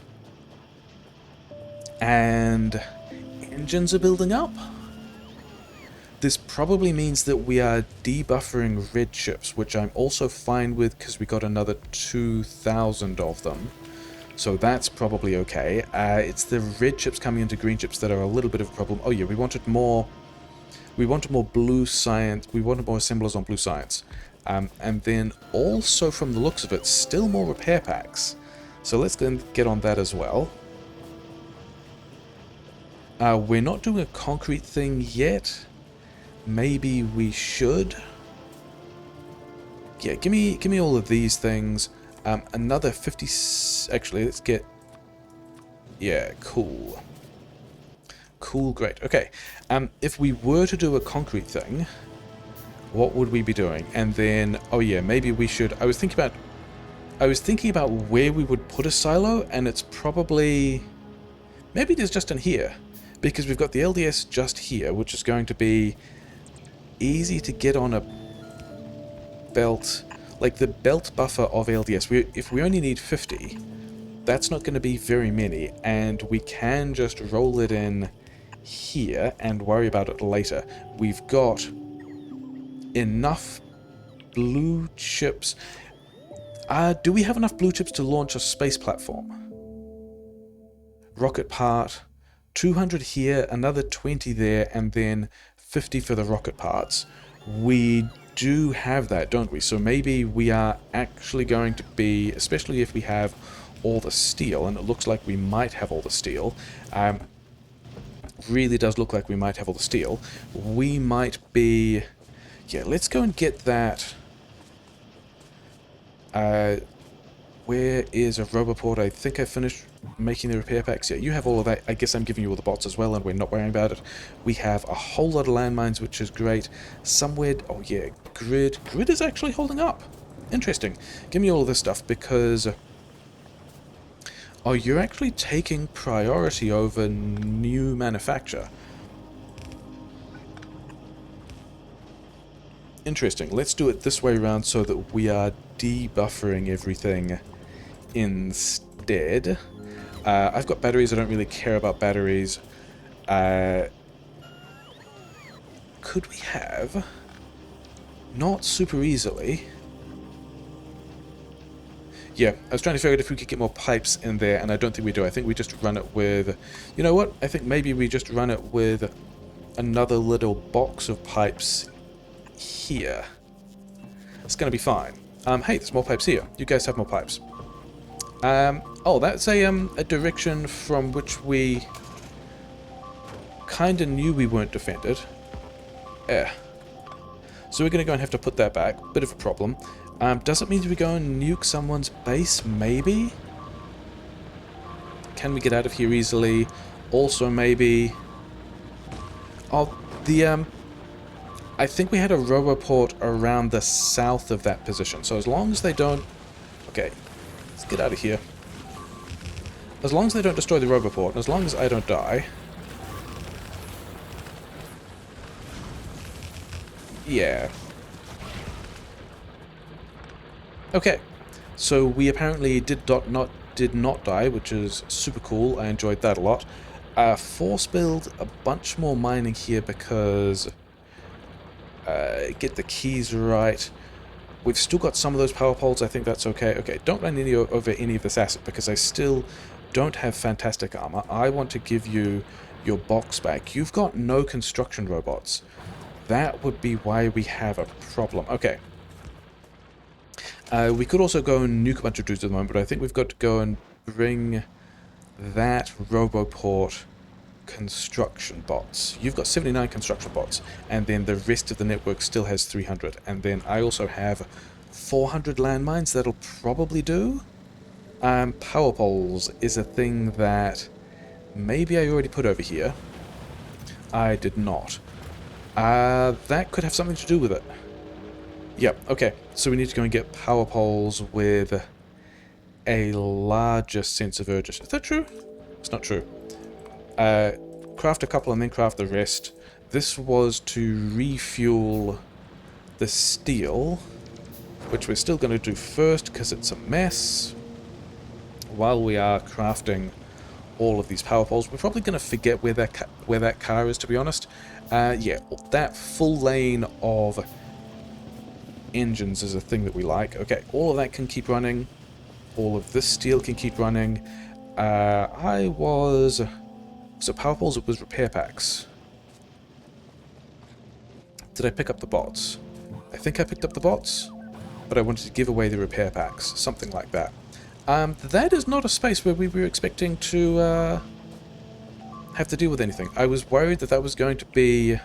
And engines are building up. This probably means that we are debuffering red chips, which I'm also fine with because we got another 2,000 of them. So that's probably okay. It's the red chips coming into green chips that are a little bit of a problem. Oh yeah, we wanted more blue science. We wanted more assemblers on blue science. And then also from the looks of it, still more repair packs. So let's go and get on that as well. We're not doing a concrete thing yet. Maybe we should. Yeah, give me all of these things. Another 50... Actually, let's get... Yeah, cool. Cool, great. Okay. If we were to do a concrete thing, what would we be doing? And then... Oh yeah, maybe we should... I was thinking about where we would put a silo, and it's probably... Maybe there's just in here. Because we've got the LDS just here, which is going to be easy to get on a belt... Like the belt buffer of LDS, if we only need 50, that's not going to be very many, and we can just roll it in here and worry about it later. We've got enough blue chips. Do we have enough blue chips to launch a space platform? Rocket part, 200 here, another 20 there, and then 50 for the rocket parts. We do have that, don't we? So maybe we are actually going to be, especially if we have all the steel, and it looks like we might have all the steel, really does look like we might have all the steel, we might be... Yeah, let's go and get that... where is a Roboport? I think I finished making the repair packs. Yeah, you have all of that. I guess I'm giving you all the bots as well, and we're not worrying about it. We have a whole lot of landmines, which is great. Somewhere... Oh yeah, grid. Grid is actually holding up. Interesting. Give me all of this stuff, because... Oh, you're actually taking priority over new manufacture. Interesting. Let's do it this way around so that we are debuffering everything instead. I've got batteries. I don't really care about batteries. Could we have... Not super easily... Yeah, I was trying to figure out if we could get more pipes in there, and I don't think we do. I think we just run it with... You know what? I think maybe we just run it with another little box of pipes here. It's going to be fine. Hey, there's more pipes here. You guys have more pipes. Oh, that's a direction from which we kind of knew we weren't defended. Yeah. So we're going to go and have to put that back. Bit of a problem. Does it mean we go and nuke someone's base? Maybe? Can we get out of here easily? Also, maybe... Oh, the, I think we had a Roboport around the south of that position. So as long as they don't... Okay, let's get out of here. As long as they don't destroy the Roboport, and as long as I don't die... Yeah. Okay, so we apparently did not die, which is super cool. I enjoyed that a lot. Force build a bunch more mining here because get the keys right. We've still got some of those power poles. I think that's okay. Okay, don't run over any of this asset because I still don't have fantastic armor. I want to give you your box back. You've got no construction robots. That would be why we have a problem. Okay. We could also go and nuke a bunch of dudes at the moment, but I think we've got to go and bring that Roboport construction bots. You've got 79 construction bots, and then the rest of the network still has 300. And then I also have 400 landmines that'll probably do. Power poles is a thing that maybe I already put over here. I did not. That could have something to do with it. Yep, okay. So we need to go and get power poles with a larger sense of urgency. Is that true? It's not true. Craft a couple and then craft the rest. This was to refuel the steel, which we're still going to do first because it's a mess. While we are crafting all of these power poles, we're probably going to forget where that car is, to be honest. Yeah, that full lane of engines is a thing that we like. Okay, all of that can keep running. All of this steel can keep running. So power poles, it was repair packs. Did I pick up the bots? I think I picked up the bots, but I wanted to give away the repair packs. Something like that. That is not a space where we were expecting to have to deal with anything. I was worried that that was going to be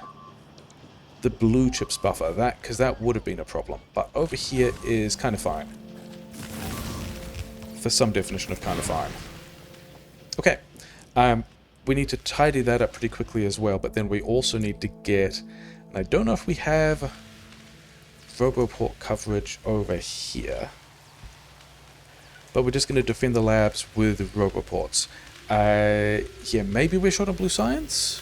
the blue chips buffer, because that would have been a problem. But over here is kind of fine. For some definition of kind of fine. Okay. We need to tidy that up pretty quickly as well, but then we also need to get... And I don't know if we have Roboport coverage over here. But we're just going to defend the labs with Roboports. Yeah, maybe we're short on blue science?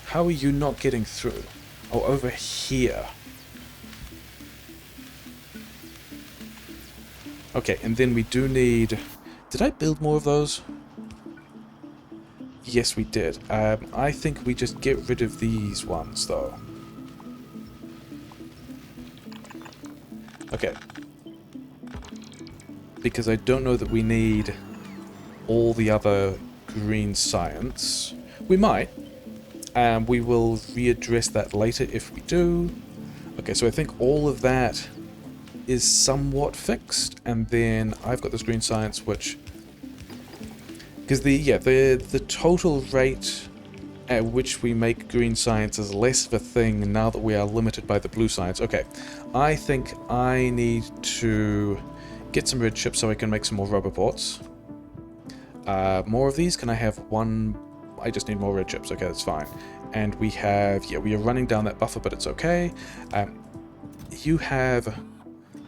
How are you not getting through? Oh, over here. Okay, and then we do need... Did I build more of those? Yes, we did. I think we just get rid of these ones, though. Okay. Because I don't know that we need all the other green science. We might. We will readdress that later if we do. Okay, so I think all of that is somewhat fixed, and then I've got this green science, which... Because the total rate at which we make green science is less of a thing now that we are limited by the blue science. Okay, I think I need to get some red chips so I can make some more Roboports. More of these? Can I have one? I just need more red chips. Okay, that's fine. And we have... Yeah, we are running down that buffer, but it's okay. You have...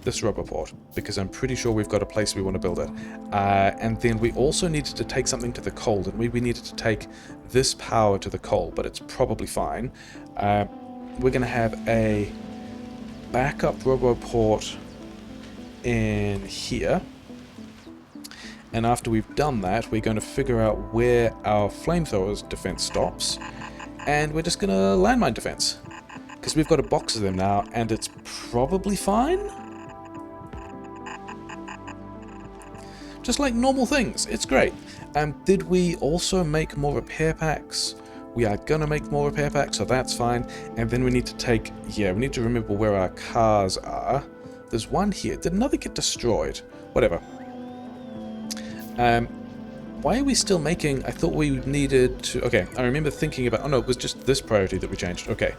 this Roboport, because I'm pretty sure we've got a place we want to build it. And then we also needed to take something to the coal, and we needed to take this power to the coal, but it's probably fine. We're going to have a backup Roboport in here. And after we've done that, we're going to figure out where our flamethrowers defense stops, and we're just going to landmine defense. Because we've got a box of them now, and it's probably fine? Just like normal things. It's great. Did we also make more repair packs? We are gonna make more repair packs, so that's fine. And then we need to take... Yeah, we need to remember where our cars are. There's one here. Did another get destroyed? Whatever. Why are we still making... I thought we needed to... Okay, I remember thinking about... Oh no, it was just this priority that we changed. Okay.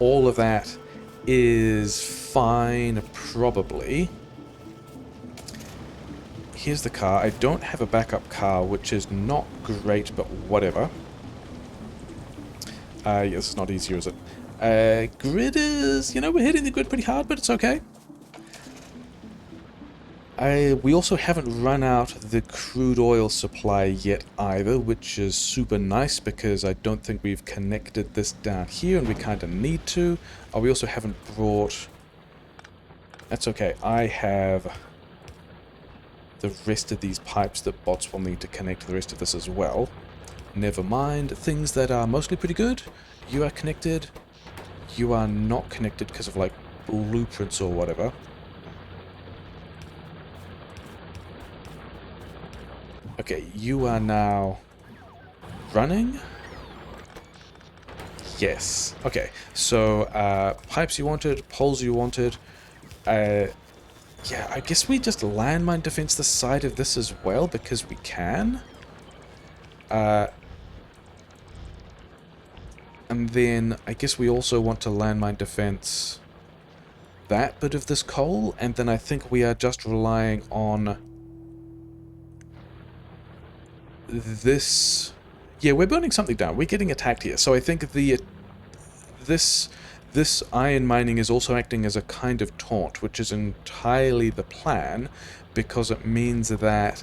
All of that is fine, probably. Here's the car. I don't have a backup car, which is not great, but whatever. Yes, it's not easier, is it? Grid is... You know, we're hitting the grid pretty hard, but it's okay. We also haven't run out the crude oil supply yet either, which is super nice because I don't think we've connected this down here, and we kind of need to. Oh, we also haven't brought... That's okay. I have... the rest of these pipes that bots will need to connect to the rest of this as well. Never mind. Things that are mostly pretty good. You are connected. You are not connected because of, like, blueprints or whatever. Okay, you are now running. Yes. Okay, so pipes you wanted, poles you wanted. Yeah, I guess we just landmine defense the side of this as well because we can. And then I guess we also want to landmine defense that bit of this coal, and then I think we are just relying on this. Yeah, we're burning something down. We're getting attacked here, so I think this this iron mining is also acting as a kind of taunt, which is entirely the plan, because it means that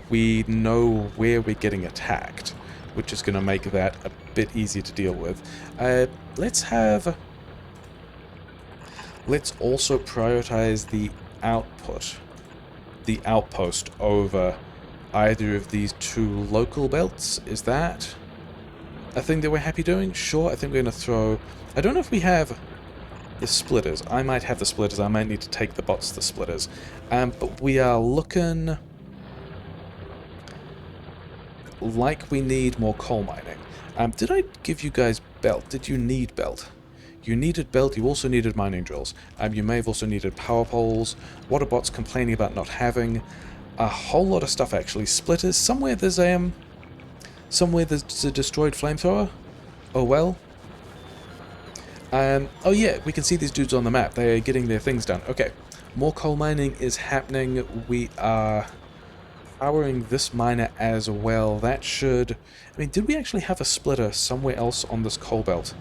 we know where we're getting attacked, which is going to make that a bit easier to deal with. Let's also prioritize the outpost over either of these two local belts. Is that a thing that we're happy doing? Sure, I think we're going to throw... I don't know if we have the splitters. I might have the splitters. I might need to take the bots to the splitters. But we are looking like we need more coal mining. Did I give you guys belt? Did you need belt? You needed belt, you also needed mining drills. You may have also needed power poles, water bots complaining about not having, a whole lot of stuff actually. Splitters, somewhere there's a destroyed flamethrower. Oh well. Oh yeah, we can see these dudes on the map, they are getting their things done. Okay, more coal mining is happening. We are powering this miner as well. That should... I mean, did we actually have a splitter somewhere else on this coal belt?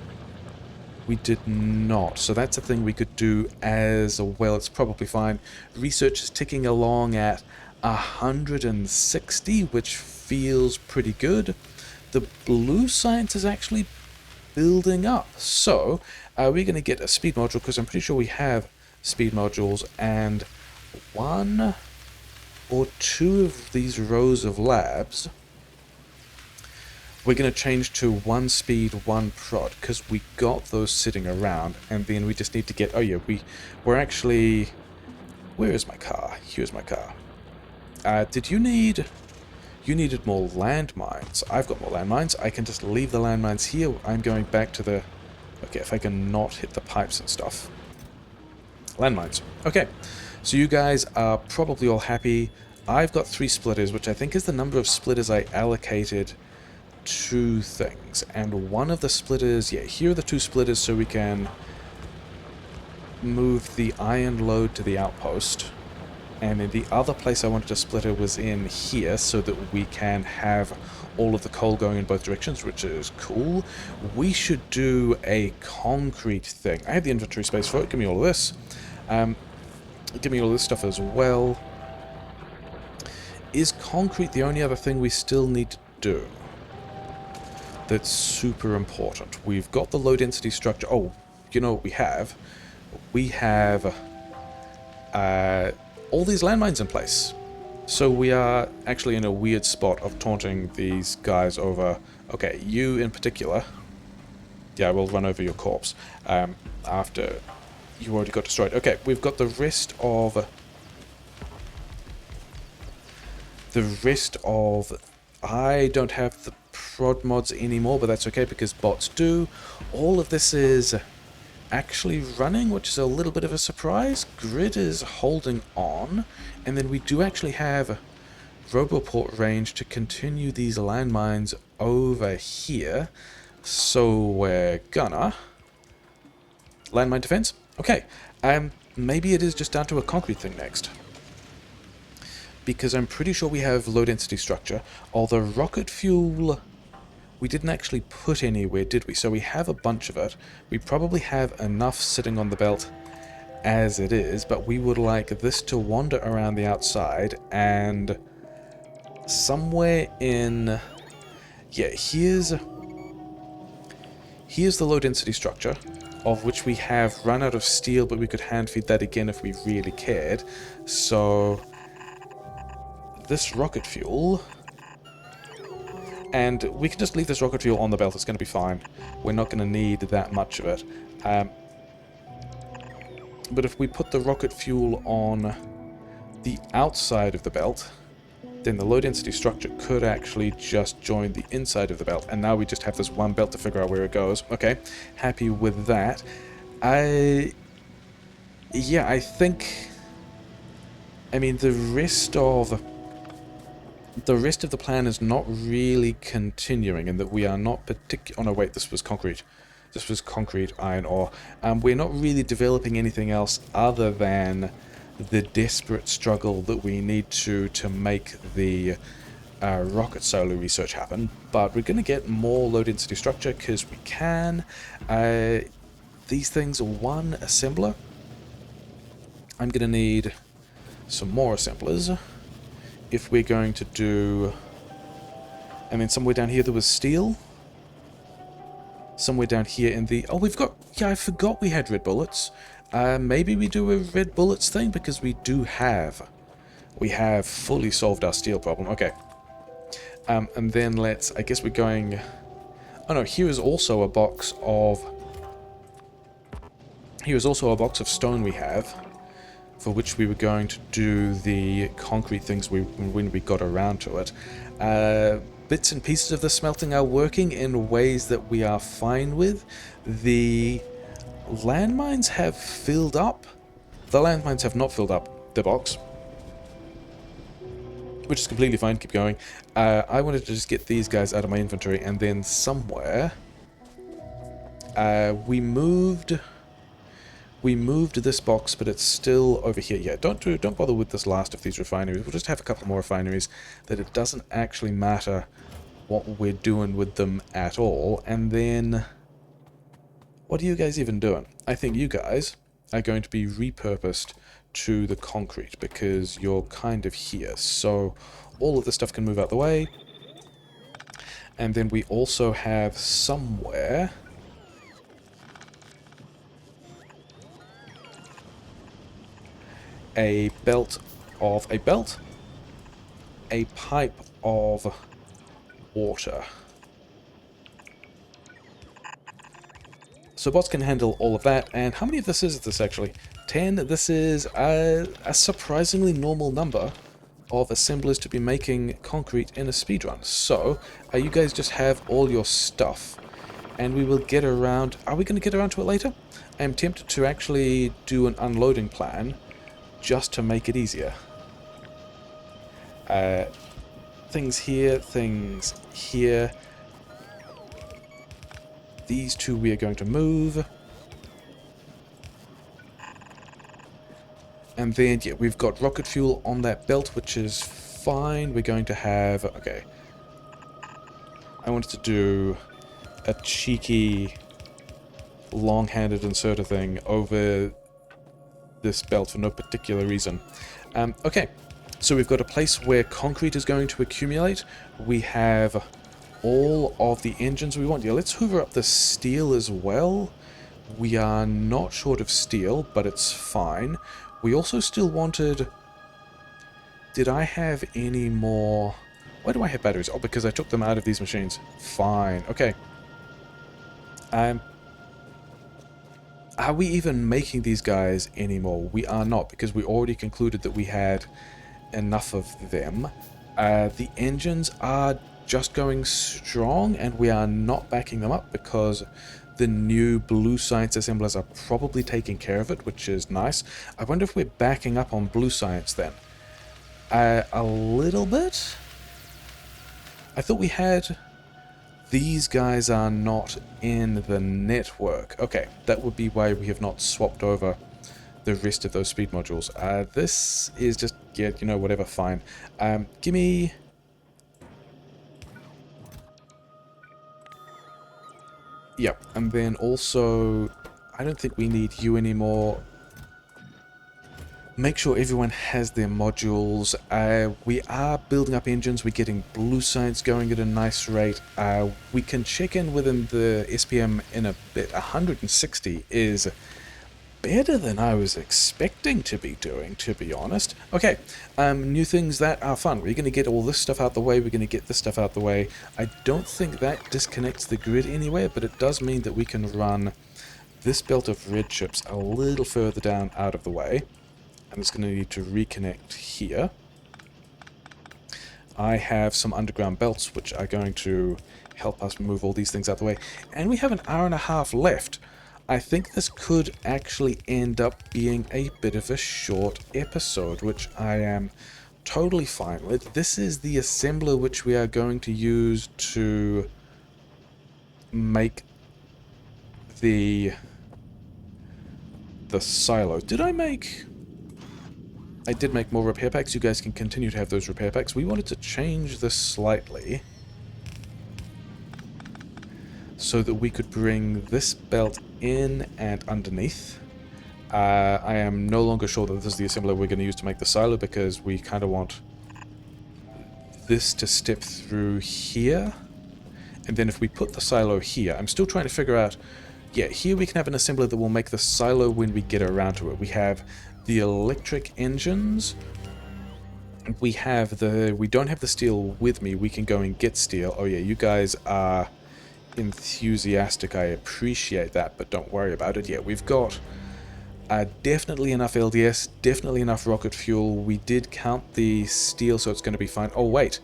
We did not, so that's a thing we could do as well. It's probably fine. Research is ticking along at 160, which feels pretty good. The blue science is actually building up. So, we're going to get a speed module, because I'm pretty sure we have speed modules, and 1 or 2 of these rows of labs we're going to change to 1 speed, 1 prod, because we got those sitting around, and then we just need to get... Oh yeah, we're actually... Where is my car? Here's my car. Did you need... You needed more landmines. I've got more landmines. I can just leave the landmines here. I'm going back to the... Okay, if I can not hit the pipes and stuff. Landmines. Okay, so you guys are probably all happy. I've got 3 splitters, which I think is the number of splitters I allocated... 2 things, and one of the splitters, yeah, here are the 2 splitters, so we can move the iron load to the outpost, and then the other place I wanted a splitter was in here, so that we can have all of the coal going in both directions, which is cool. We should do a concrete thing. I have the inventory space for it. Give me all of this. Give me all this stuff as well. Is concrete the only other thing we still need to do? That's super important. We've got the low density structure. Oh, you know what we have? We have all these landmines in place. So we are actually in a weird spot of taunting these guys over... Okay, you in particular. Yeah, we'll run over your corpse after you already got destroyed. Okay, we've got the rest of... I don't have the prod mods anymore, but that's okay because bots do. All of this is actually running, which is a little bit of a surprise. Grid is holding on, and then we do actually have Roboport range to continue these landmines over here. So we're gonna... Landmine defense? Okay, maybe it is just down to a concrete thing next. Because I'm pretty sure we have low density structure. Although rocket fuel, we didn't actually put anywhere, did we? So we have a bunch of it. We probably have enough sitting on the belt as it is, but we would like this to wander around the outside, and somewhere in... Yeah, here's the low density structure, of which we have run out of steel, but we could hand feed that again if we really cared. So... this rocket fuel, and we can just leave this rocket fuel on the belt. It's going to be fine. We're not going to need that much of it. But if we put the rocket fuel on the outside of the belt, then the low density structure could actually just join the inside of the belt, and now we just have this one belt to figure out where it goes. Okay, happy with that. Yeah, I mean, the rest of the plan is not really continuing, in that we are not oh no, wait, this was concrete. This was concrete iron ore. We're not really developing anything else other than the desperate struggle that we need to make the rocket solar research happen. But we're going to get more low density structure because we can. These things are one assembler. I'm going to need some more assemblers if we're going to do... And then somewhere down here there was steel. Somewhere down here in the... Oh, we've got... Yeah, I forgot we had red bullets. Maybe we do a red bullets thing, because we do have... We have fully solved our steel problem. Okay. And then let's... I guess we're going... Oh no, here is also a box of... Here is also a box of stone we have, for which we were going to do the concrete things when we got around to it. Bits and pieces of the smelting are working in ways that we are fine with. The landmines have filled up. The landmines have not filled up the box, which is completely fine. Keep going. I wanted to just get these guys out of my inventory, and then somewhere we moved this box, but it's still over here. Yeah, don't bother with this last of these refineries. We'll just have a couple more refineries, that it doesn't actually matter what we're doing with them at all. And then, what are you guys even doing? I think you guys are going to be repurposed to the concrete, because you're kind of here. So all of this stuff can move out the way. And then we also have somewhere... a pipe of water. So bots can handle all of that. And how many of this is this actually? 10. This is a surprisingly normal number of assemblers to be making concrete in a speedrun. So you guys just have all your stuff, and we will get around... Are we going to get around to it later? I'm tempted to actually do an unloading plan, just to make it easier. Things here, things here. These two we are going to move. And then, yeah, we've got rocket fuel on that belt, which is fine. We're going to have... Okay. I wanted to do a cheeky long-handed inserter thing over this belt for no particular reason. Okay, so we've got a place where concrete is going to accumulate. We have all of the engines we want. Yeah, let's hoover up the steel as well. We are not short of steel, but it's fine. We also still wanted... Did I have any more... Why do I have batteries? Oh, because I took them out of these machines. Fine, okay. Are we even making these guys anymore? We are not, because we already concluded that we had enough of them. The engines are just going strong, and we are not backing them up because the new blue science assemblers are probably taking care of it, which is nice. I wonder if we're backing up on blue science then. A little bit? I thought we had... These guys are not in the network. Okay, that would be why we have not swapped over the rest of those speed modules. This is just, yeah, you know, whatever, fine. Give me... Yep, and then also, I don't think we need you anymore. Make sure everyone has their modules. We are building up engines. We're getting blue science going at a nice rate. We can check in within the SPM in a bit. 160 is better than I was expecting to be doing, to be honest. Okay, new things that are fun. We're going to get all this stuff out the way. We're going to get this stuff out the way. I don't think that disconnects the grid anywhere, but it does mean that we can run this belt of red chips a little further down out of the way. And it's going to need to reconnect here. I have some underground belts which are going to help us move all these things out of the way. And we have an hour and a half left. I think this could actually end up being a bit of a short episode, which I am totally fine with. This is the assembler which we are going to use to make the silo. Did I make... I did make more repair packs. You guys can continue to have those repair packs. We wanted to change this slightly so that we could bring this belt in and underneath. I am no longer sure that this is the assembler we're going to use to make the silo, because we kind of want this to step through here. And then if we put the silo here, I'm still trying to figure out... Yeah, here we can have an assembler that will make the silo when we get around to it. We have the electric engines. We don't have the steel with me. We can go and get steel. Oh yeah, you guys are enthusiastic. I appreciate that, but don't worry about it. Yeah, we've got definitely enough LDS, definitely enough rocket fuel. We did count the steel, so it's going to be fine. Oh wait,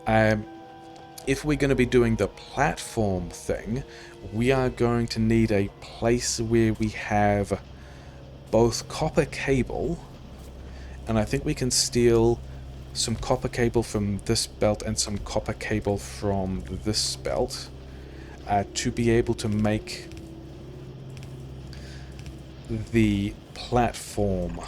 if we're going to be doing the platform thing, we are going to need a place where we have both copper cable, and I think we can steal some copper cable from this belt and some copper cable from this belt to be able to make the platform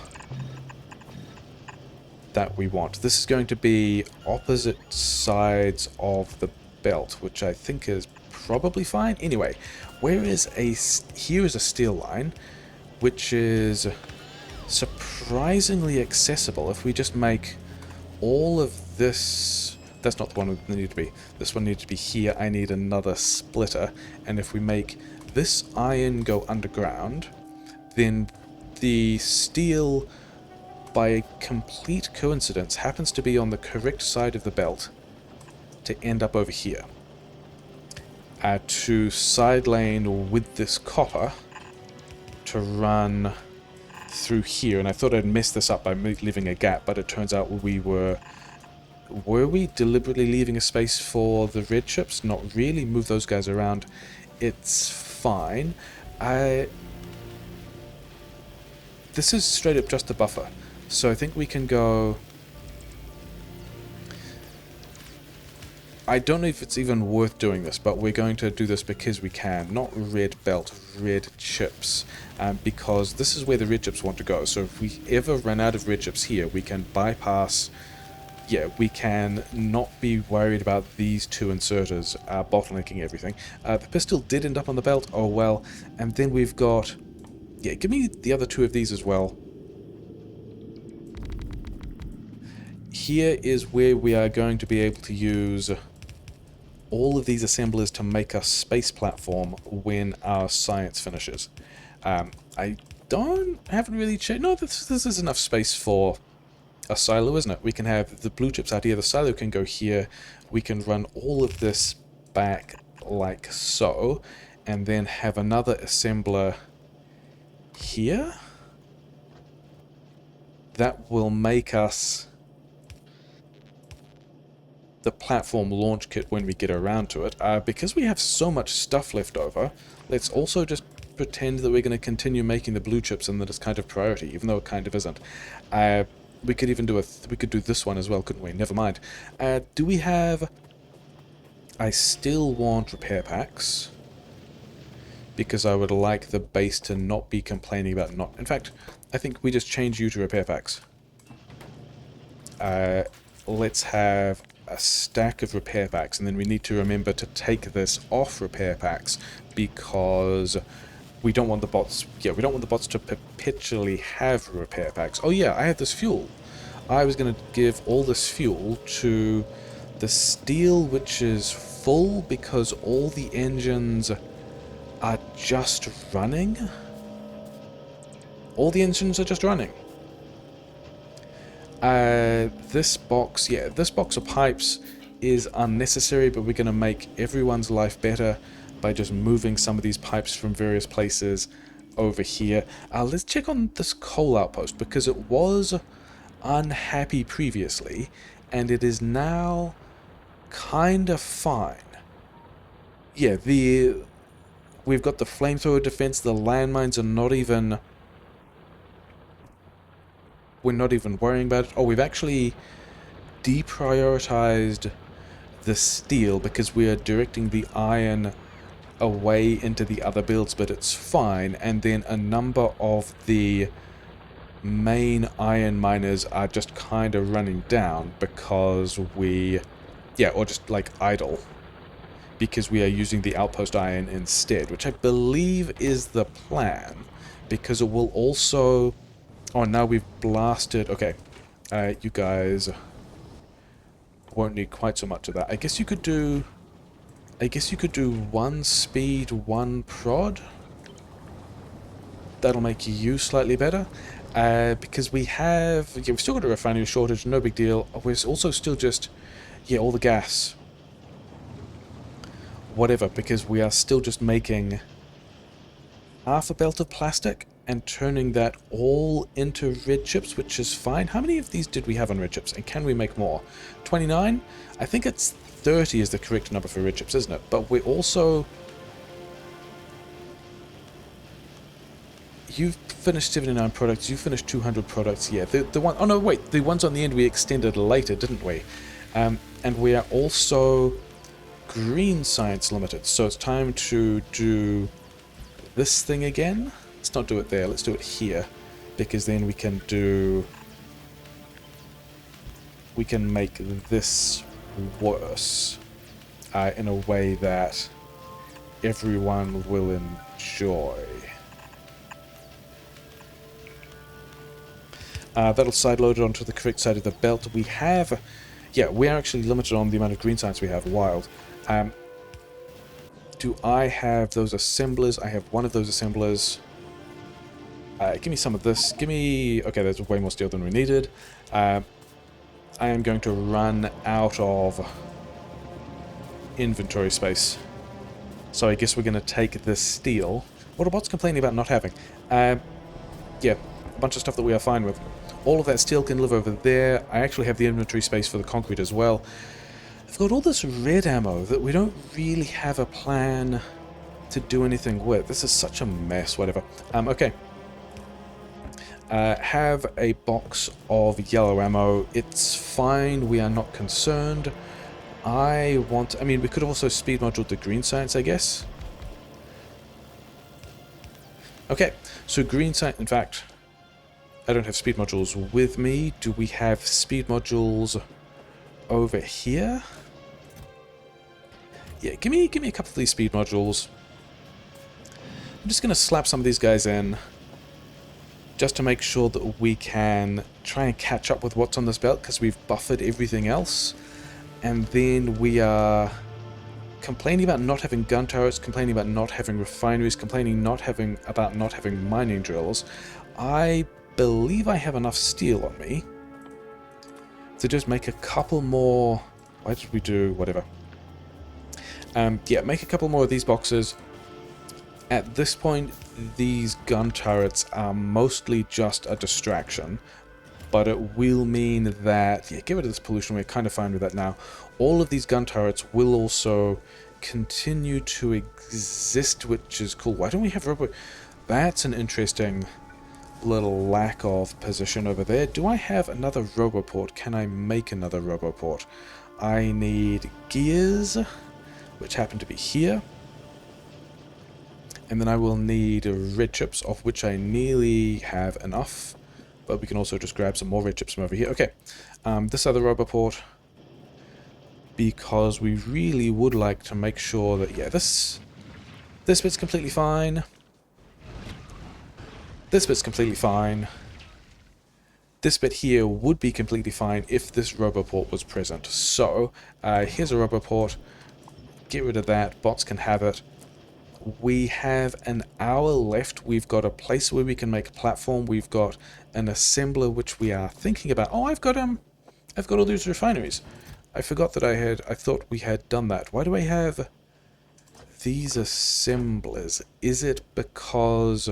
that we want. This is going to be opposite sides of the belt, which I think is probably fine. Anyway, here is a steel line, which is surprisingly accessible. If we just make all of this... That's not the one we need to be. This one needs to be here. I need another splitter. And if we make this iron go underground, then the steel, by a complete coincidence, happens to be on the correct side of the belt to end up over here. To side lane with this copper to run through here. And I thought I'd mess this up by leaving a gap, but it turns out we were... Were we deliberately leaving a space for the red chips? Not really. Move those guys around. It's fine. This is straight up just a buffer. So I think we can go... I don't know if it's even worth doing this, but we're going to do this because we can. Not red belt, red chips. Because this is where the red chips want to go. So if we ever run out of red chips here, we can bypass... Yeah, we can not be worried about these two inserters bottlenecking everything. The pistol did end up on the belt. Oh well. And then we've got... Yeah, give me the other two of these as well. Here is where we are going to be able to use all of these assemblers to make a space platform when our science finishes. I haven't really checked. No, this is enough space for a silo, isn't it? We can have the blue chips out here, the silo can go here, we can run all of this back like so, and then have another assembler here. That will make us the platform launch kit when we get around to it. Because we have so much stuff left over, let's also just pretend that we're going to continue making the blue chips and that it's kind of priority, even though it kind of isn't. We could even do we could do this one as well, couldn't we? Never mind. Do we have... I still want repair packs, because I would like the base to not be complaining about not... In fact, I think we just change you to repair packs. Let's have a stack of repair packs, and then we need to remember to take this off repair packs, because we don't want the bots... Yeah, we don't want the bots to perpetually have repair packs. Oh yeah, I have this fuel. I was going to give all this fuel to the steel, which is full because all the engines are just running. All the engines are just running. This box, yeah, this box of pipes is unnecessary, but we're going to make everyone's life better by just moving some of these pipes from various places over here. Let's check on this coal outpost, because it was unhappy previously, and it is now kind of fine. Yeah, we've got the flamethrower defense, the landmines are not even... We're not even worrying about it. Oh, we've actually deprioritized the steel because we are directing the iron away into the other builds, but it's fine. And then a number of the main iron miners are just kind of running down because we... Yeah, or just like idle. Because we are using the outpost iron instead, which I believe is the plan. Because it will also... Oh, now we've blasted... Okay, you guys won't need quite so much of that. I guess you could do one speed, one prod. That'll make you slightly better. Because we have... Yeah, we've still got a refinery shortage, no big deal. We're also still just... Yeah, all the gas. Whatever, because we are still just making half a belt of plastic and turning that all into red chips, which is fine. How many of these did we have on red chips, and can we make more? 29? I think it's 30 is the correct number for red chips, isn't it? But we're also... You've finished 79 products, you finished 200 products, yeah. The one... Oh no, wait, the ones on the end we extended later, didn't we? And we are also green science limited, so it's time to do this thing again. Let's not do it there, let's do it here, because then we can do... We can make this worse in a way that everyone will enjoy. That'll side load it onto the correct side of the belt. We have... Yeah, we are actually limited on the amount of green science we have. Wild. Do I have those assemblers? I have one of those assemblers. Give me some of this. Give me... Okay, there's way more steel than we needed. I am going to run out of inventory space. So I guess we're going to take this steel. What are bots complaining about not having? Yeah, a bunch of stuff that we are fine with. All of that steel can live over there. I actually have the inventory space for the concrete as well. I've got all this red ammo that we don't really have a plan to do anything with. This is such a mess, whatever. Okay. Have a box of yellow ammo. It's fine, we are not concerned. I mean, we could also speed module the green science, I guess. Okay, so green science, in fact... I don't have speed modules with me. Do we have speed modules over here? Yeah, give me a couple of these speed modules. I'm just going to slap some of these guys in just to make sure that we can try and catch up with what's on this belt, because we've buffered everything else. And then we are complaining about not having gun turrets, complaining about not having refineries, complaining about not having mining drills. I believe I have enough steel on me to just make a couple more... Why did we do... whatever. Yeah, make a couple more of these boxes. At this point, these gun turrets are mostly just a distraction, but it will mean that... Yeah, get rid of this pollution, we're kind of fine with that now. All of these gun turrets will also continue to exist, which is cool. Why don't we have robo... That's an interesting... little lack of position over there. Do I have another roboport? Can I make another roboport? I need gears, which happen to be here. And then I will need red chips, of which I nearly have enough. But we can also just grab some more red chips from over here. Okay, this other roboport, because we really would like to make sure that, yeah, this bit's completely fine. This bit's completely fine. This bit here would be completely fine if this roboport was present. So, here's a roboport. Get rid of that. Bots can have it. We have an hour left. We've got a place where we can make a platform. We've got an assembler which we are thinking about. Oh, I've got all these refineries. I forgot that I thought we had done that. Why do I have these assemblers? Is it because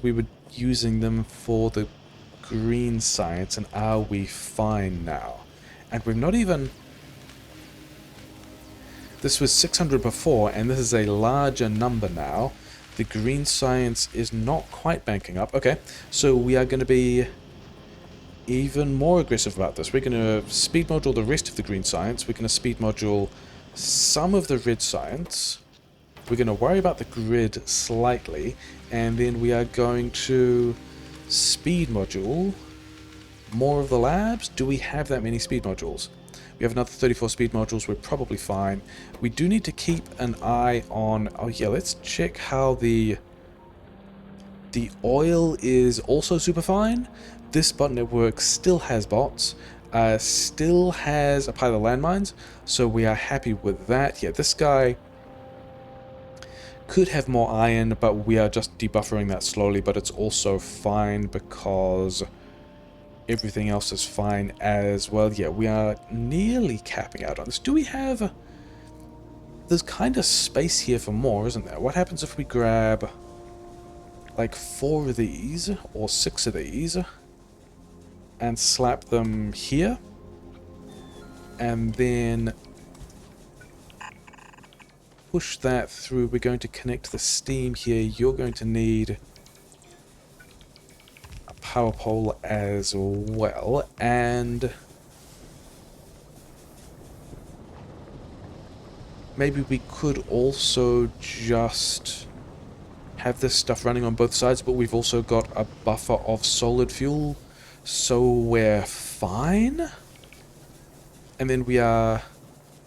we were using them for the green science, and are we fine now? And we've not even... This was 600 before, and this is a larger number now. The green science is not quite banking up. Okay, so we are going to be even more aggressive about this. We're going to speed module the rest of the green science. We're going to speed module some of the red science. We're going to worry about the grid slightly, and then we are going to speed module more of the labs. Do we have that many speed modules? We have another 34 speed modules. We're probably fine. We do need to keep an eye on... Oh yeah, let's check how the oil is also super fine. This bot network still has bots, still has a pile of landmines, so we are happy with that. Yeah, this guy could have more iron, but we are just debuffering that slowly, but it's also fine because everything else is fine as well. Yeah, we are nearly capping out on this. Do we have... There's kind of space here for more, isn't there? What happens if we grab like 4 of these or 6 of these and slap them here, and then push that through? We're going to connect the steam here. You're going to need a power pole as well, and maybe we could also just have this stuff running on both sides, but we've also got a buffer of solid fuel, so we're fine. And then we are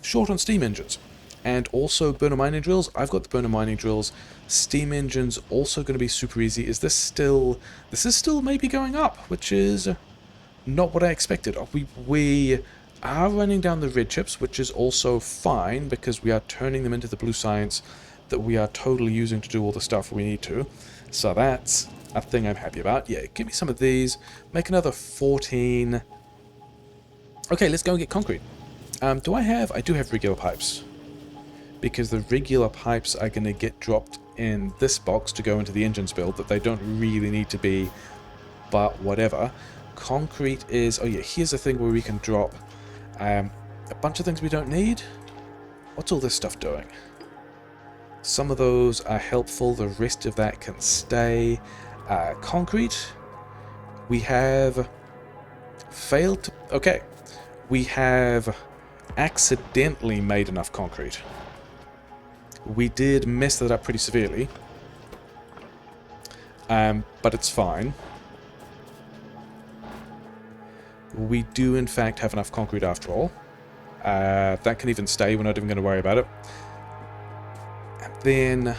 short on steam engines and also burner mining drills. I've got the burner mining drills. Steam engines also going to be super easy. Is this still... This is still maybe going up, which is not what I expected. We are running down the red chips, which is also fine because we are turning them into the blue science that we are totally using to do all the stuff we need to. So that's a thing I'm happy about. Yeah, give me some of these. Make another 14. Okay, let's go and get concrete. Do I have... I do have regular pipes, because the regular pipes are going to get dropped in this box to go into the engines build that they don't really need to be, but whatever. Concrete is... Oh yeah, here's a thing where we can drop a bunch of things we don't need. What's all this stuff doing? Some of those are helpful, the rest of that can stay. Concrete, we have failed to... Okay, we have accidentally made enough concrete. We did mess that up pretty severely, but it's fine. We do in fact have enough concrete after all. That can even stay, we're not even going to worry about it. And then,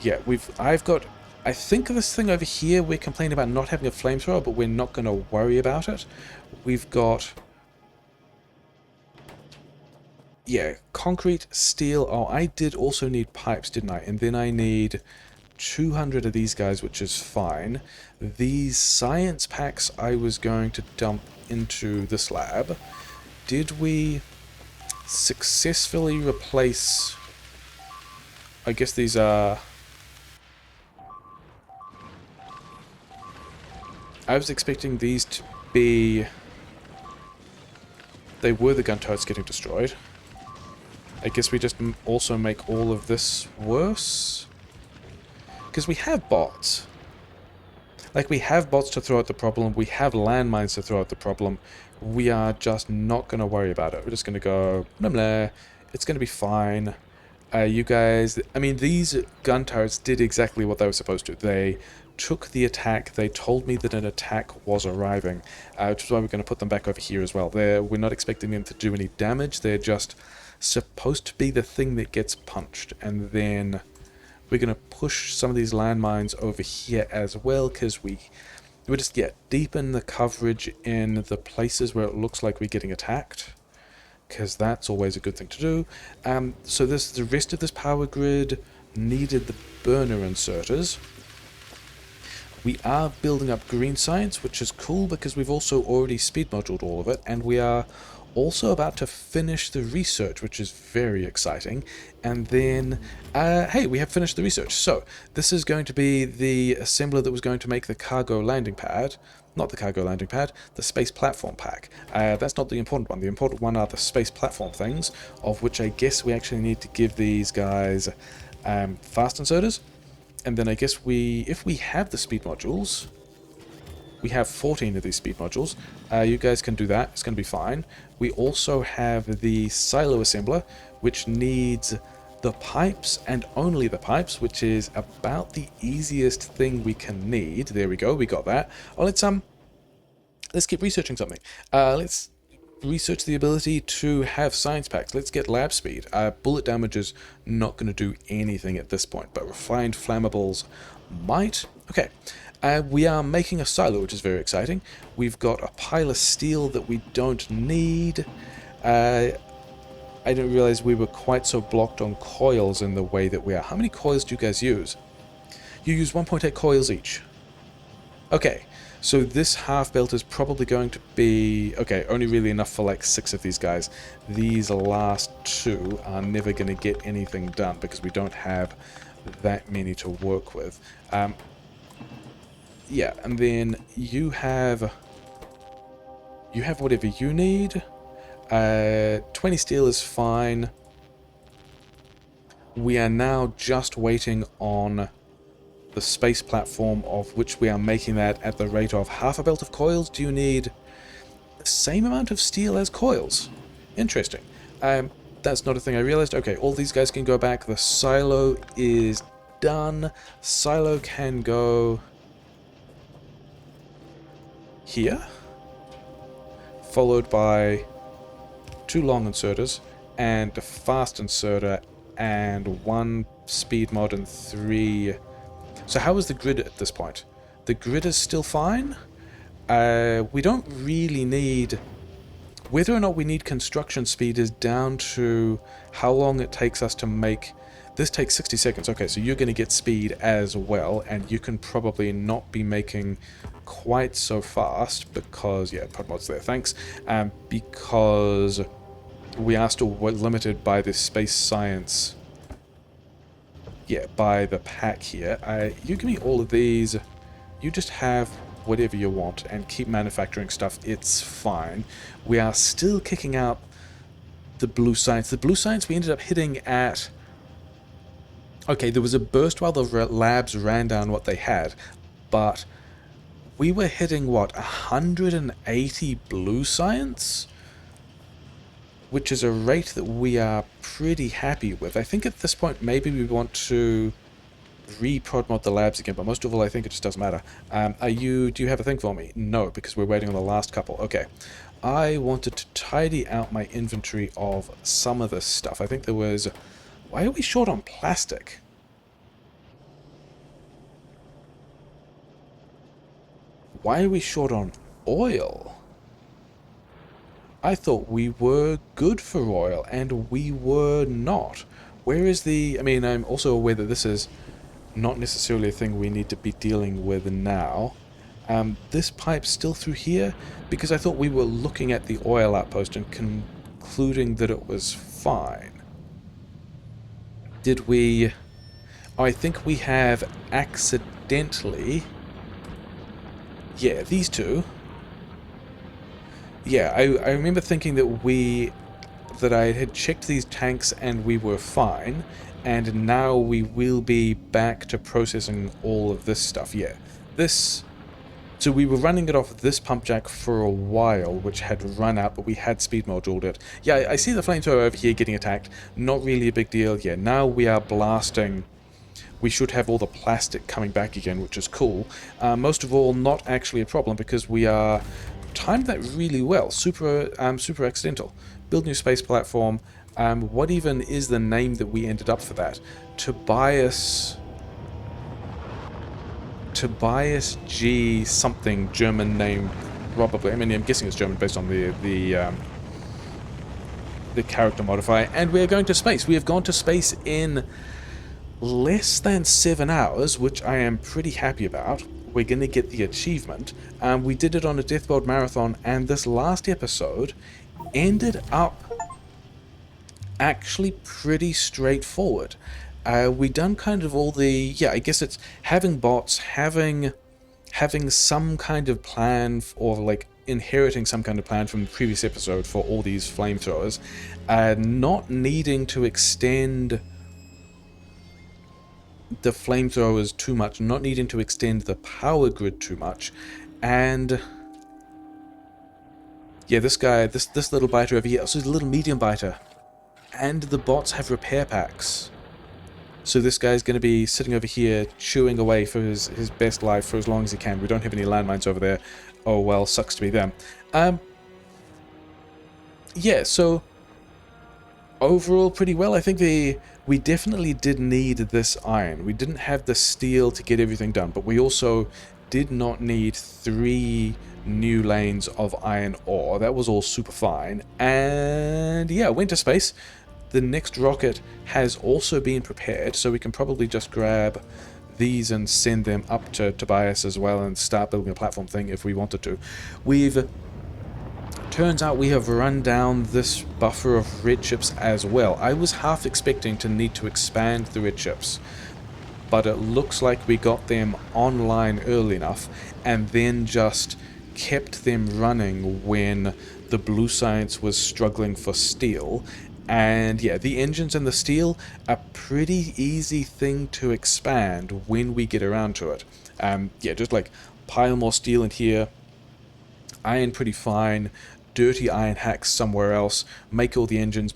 yeah, I've got, I think this thing over here, we're complaining about not having a flamethrower, but we're not going to worry about it. We've got, yeah, concrete, steel. Oh, I did also need pipes, didn't I? And then I need 200 of these guys, which is fine. These science packs I was going to dump into this lab. Did we successfully replace... I guess these are... I was expecting these to be... They were the gun turrets getting destroyed. I guess we just also make all of this worse. Because we have bots. Like, we have bots to throw out the problem. We have landmines to throw out the problem. We are just not going to worry about it. We're just going to go, blah, blah. It's going to be fine. You guys... I mean, these gun turrets did exactly what they were supposed to. They took the attack. They told me that an attack was arriving. Which is why we're going to put them back over here as well. We're not expecting them to do any damage. They're just supposed to be the thing that gets punched. And then we're going to push some of these landmines over here as well, because we just deepen the coverage in the places where it looks like we're getting attacked, because that's always a good thing to do. So the rest of this power grid needed the burner inserters. We are building up green science, which is cool because we've also already speed moduled all of it, and we are also about to finish the research, which is very exciting. And then, hey, we have finished the research. So this is going to be the assembler that was going to make the cargo landing pad. Not the cargo landing pad, the space platform pack. That's not the important one. The important one are the space platform things, of which I guess we actually need to give these guys fast inserters. And then I guess if we have the speed modules, we have 14 of these speed modules. You guys can do that. It's going to be fine. We also have the silo assembler, which needs the pipes and only the pipes, which is about the easiest thing we can need. There we go. We got that. Oh, let's keep researching something. Let's research the ability to have science packs. Let's get lab speed. Bullet damage is not going to do anything at this point, but refined flammables might. Okay. We are making a silo, which is very exciting. We've got a pile of steel that we don't need. I didn't realize we were quite so blocked on coils in the way that we are. How many coils do you guys use? You use 1.8 coils each. Okay, so this half belt is probably going to be... Okay, only really enough for like 6 of these guys. These last 2 are never going to get anything done because we don't have that many to work with. Yeah, and then you have whatever you need. 20 steel is fine. We are now just waiting on the space platform, of which we are making that at the rate of half a belt of coils. Do you need the same amount of steel as coils? Interesting. That's not a thing I realized. Okay, all these guys can go back. The silo is done. Silo can go here, followed by 2 long inserters and a fast inserter and 1 speed mod and 3. So how is the grid at this point? The grid is still fine. We don't really need... Whether or not we need construction speed is down to how long it takes us to make... This takes 60 seconds. Okay, so you're going to get speed as well, and you can probably not be making quite so fast because... Yeah, pod mod's there, thanks. Because we are still limited by this space science... Yeah, by the pack here. You give me all of these. You just have whatever you want and keep manufacturing stuff. It's fine. We are still kicking out the blue science. The blue science we ended up hitting at... Okay, there was a burst while the labs ran down what they had, but we were hitting, what, 180 blue science? Which is a rate that we are pretty happy with. I think at this point maybe we want to re-prod mod the labs again, but most of all I think it just doesn't matter. Do you have a thing for me? No, because we're waiting on the last couple. Okay. I wanted to tidy out my inventory of some of this stuff. I think there was... Why are we short on plastic? Why are we short on oil? I thought we were good for oil, and we were not. Where is the... I mean, I'm also aware that this is not necessarily a thing we need to be dealing with now. This pipe's still through here, because I thought we were looking at the oil outpost and concluding that it was fine. Did we... Oh, I think we have accidentally... Yeah, these two. Yeah, I remember thinking that I had checked these tanks and we were fine, and now we will be back to processing all of this stuff. Yeah, this... So we were running it off this pump jack for a while, which had run out, but we had speed moduled it. Yeah, I see the flamethrower over here getting attacked. Not really a big deal. Yeah, now we are blasting. We should have all the plastic coming back again, which is cool. Most of all, not actually a problem, because we are... timed that really well. Super accidental. Build new space platform. What even is the name that we ended up for that? Tobias G something, German name probably. I mean, I'm guessing it's German based on the character modifier. And we're going to space. We have gone to space in less than 7 hours, which I am pretty happy about. We're going to get the achievement. We did it on a Death World Marathon, and this last episode ended up actually pretty straightforward. We done kind of all the, yeah, I guess it's having bots, having some kind of plan, or like inheriting some kind of plan from the previous episode for all these flamethrowers, not needing to extend the flamethrowers too much, not needing to extend the power grid too much, and yeah, this guy, this little biter over here, also is a little medium biter, and the bots have repair packs. So this guy's going to be sitting over here chewing away for his best life for as long as he can. We don't have any landmines over there. Oh well, sucks to be them. Yeah, so overall pretty well. I think we definitely did need this iron. We didn't have the steel to get everything done, but we also did not need 3 new lanes of iron ore. That was all super fine. And yeah, went to space. The next rocket has also been prepared, so we can probably just grab these and send them up to Tobias as well and start building a platform thing if we wanted to. Turns out we have run down this buffer of red chips as well. I was half expecting to need to expand the red chips, but it looks like we got them online early enough and then just kept them running when the blue science was struggling for steel. And yeah, the engines and the steel, a pretty easy thing to expand when we get around to it. Yeah, just like pile more steel in here, iron pretty fine, dirty iron hacks somewhere else, make all the engines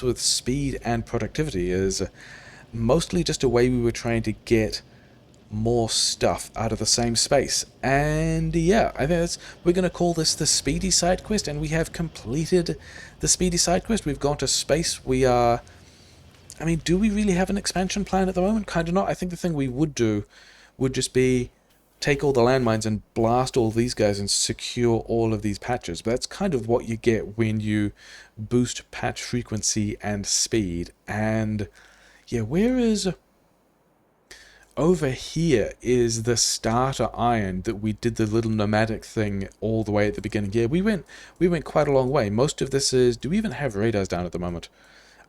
with speed and productivity is mostly just a way we were trying to get more stuff out of the same space. And yeah, I think we're going to call this the Speedy side quest, and we have completed the Speedy side quest. We've gone to space. We are, I mean, do we really have an expansion plan at the moment? Kind of not. I think the thing we would do would just be take all the landmines and blast all these guys and secure all of these patches. But that's kind of what you get when you boost patch frequency and speed. And yeah, where is... Over here is the starter iron that we did the little nomadic thing all the way at the beginning. Yeah, we went quite a long way. Most of this is... Do we even have radars down at the moment?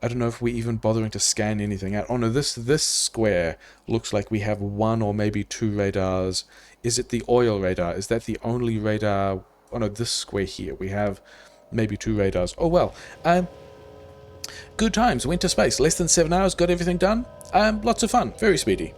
I don't know if we're even bothering to scan anything out. Oh no, this square looks like we have 1 or maybe 2 radars. Is it the oil radar? Is that the only radar? Oh no, this square here. We have maybe 2 radars. Oh well. Good times. Went to space. Less than 7 hours. Got everything done. Lots of fun. Very speedy.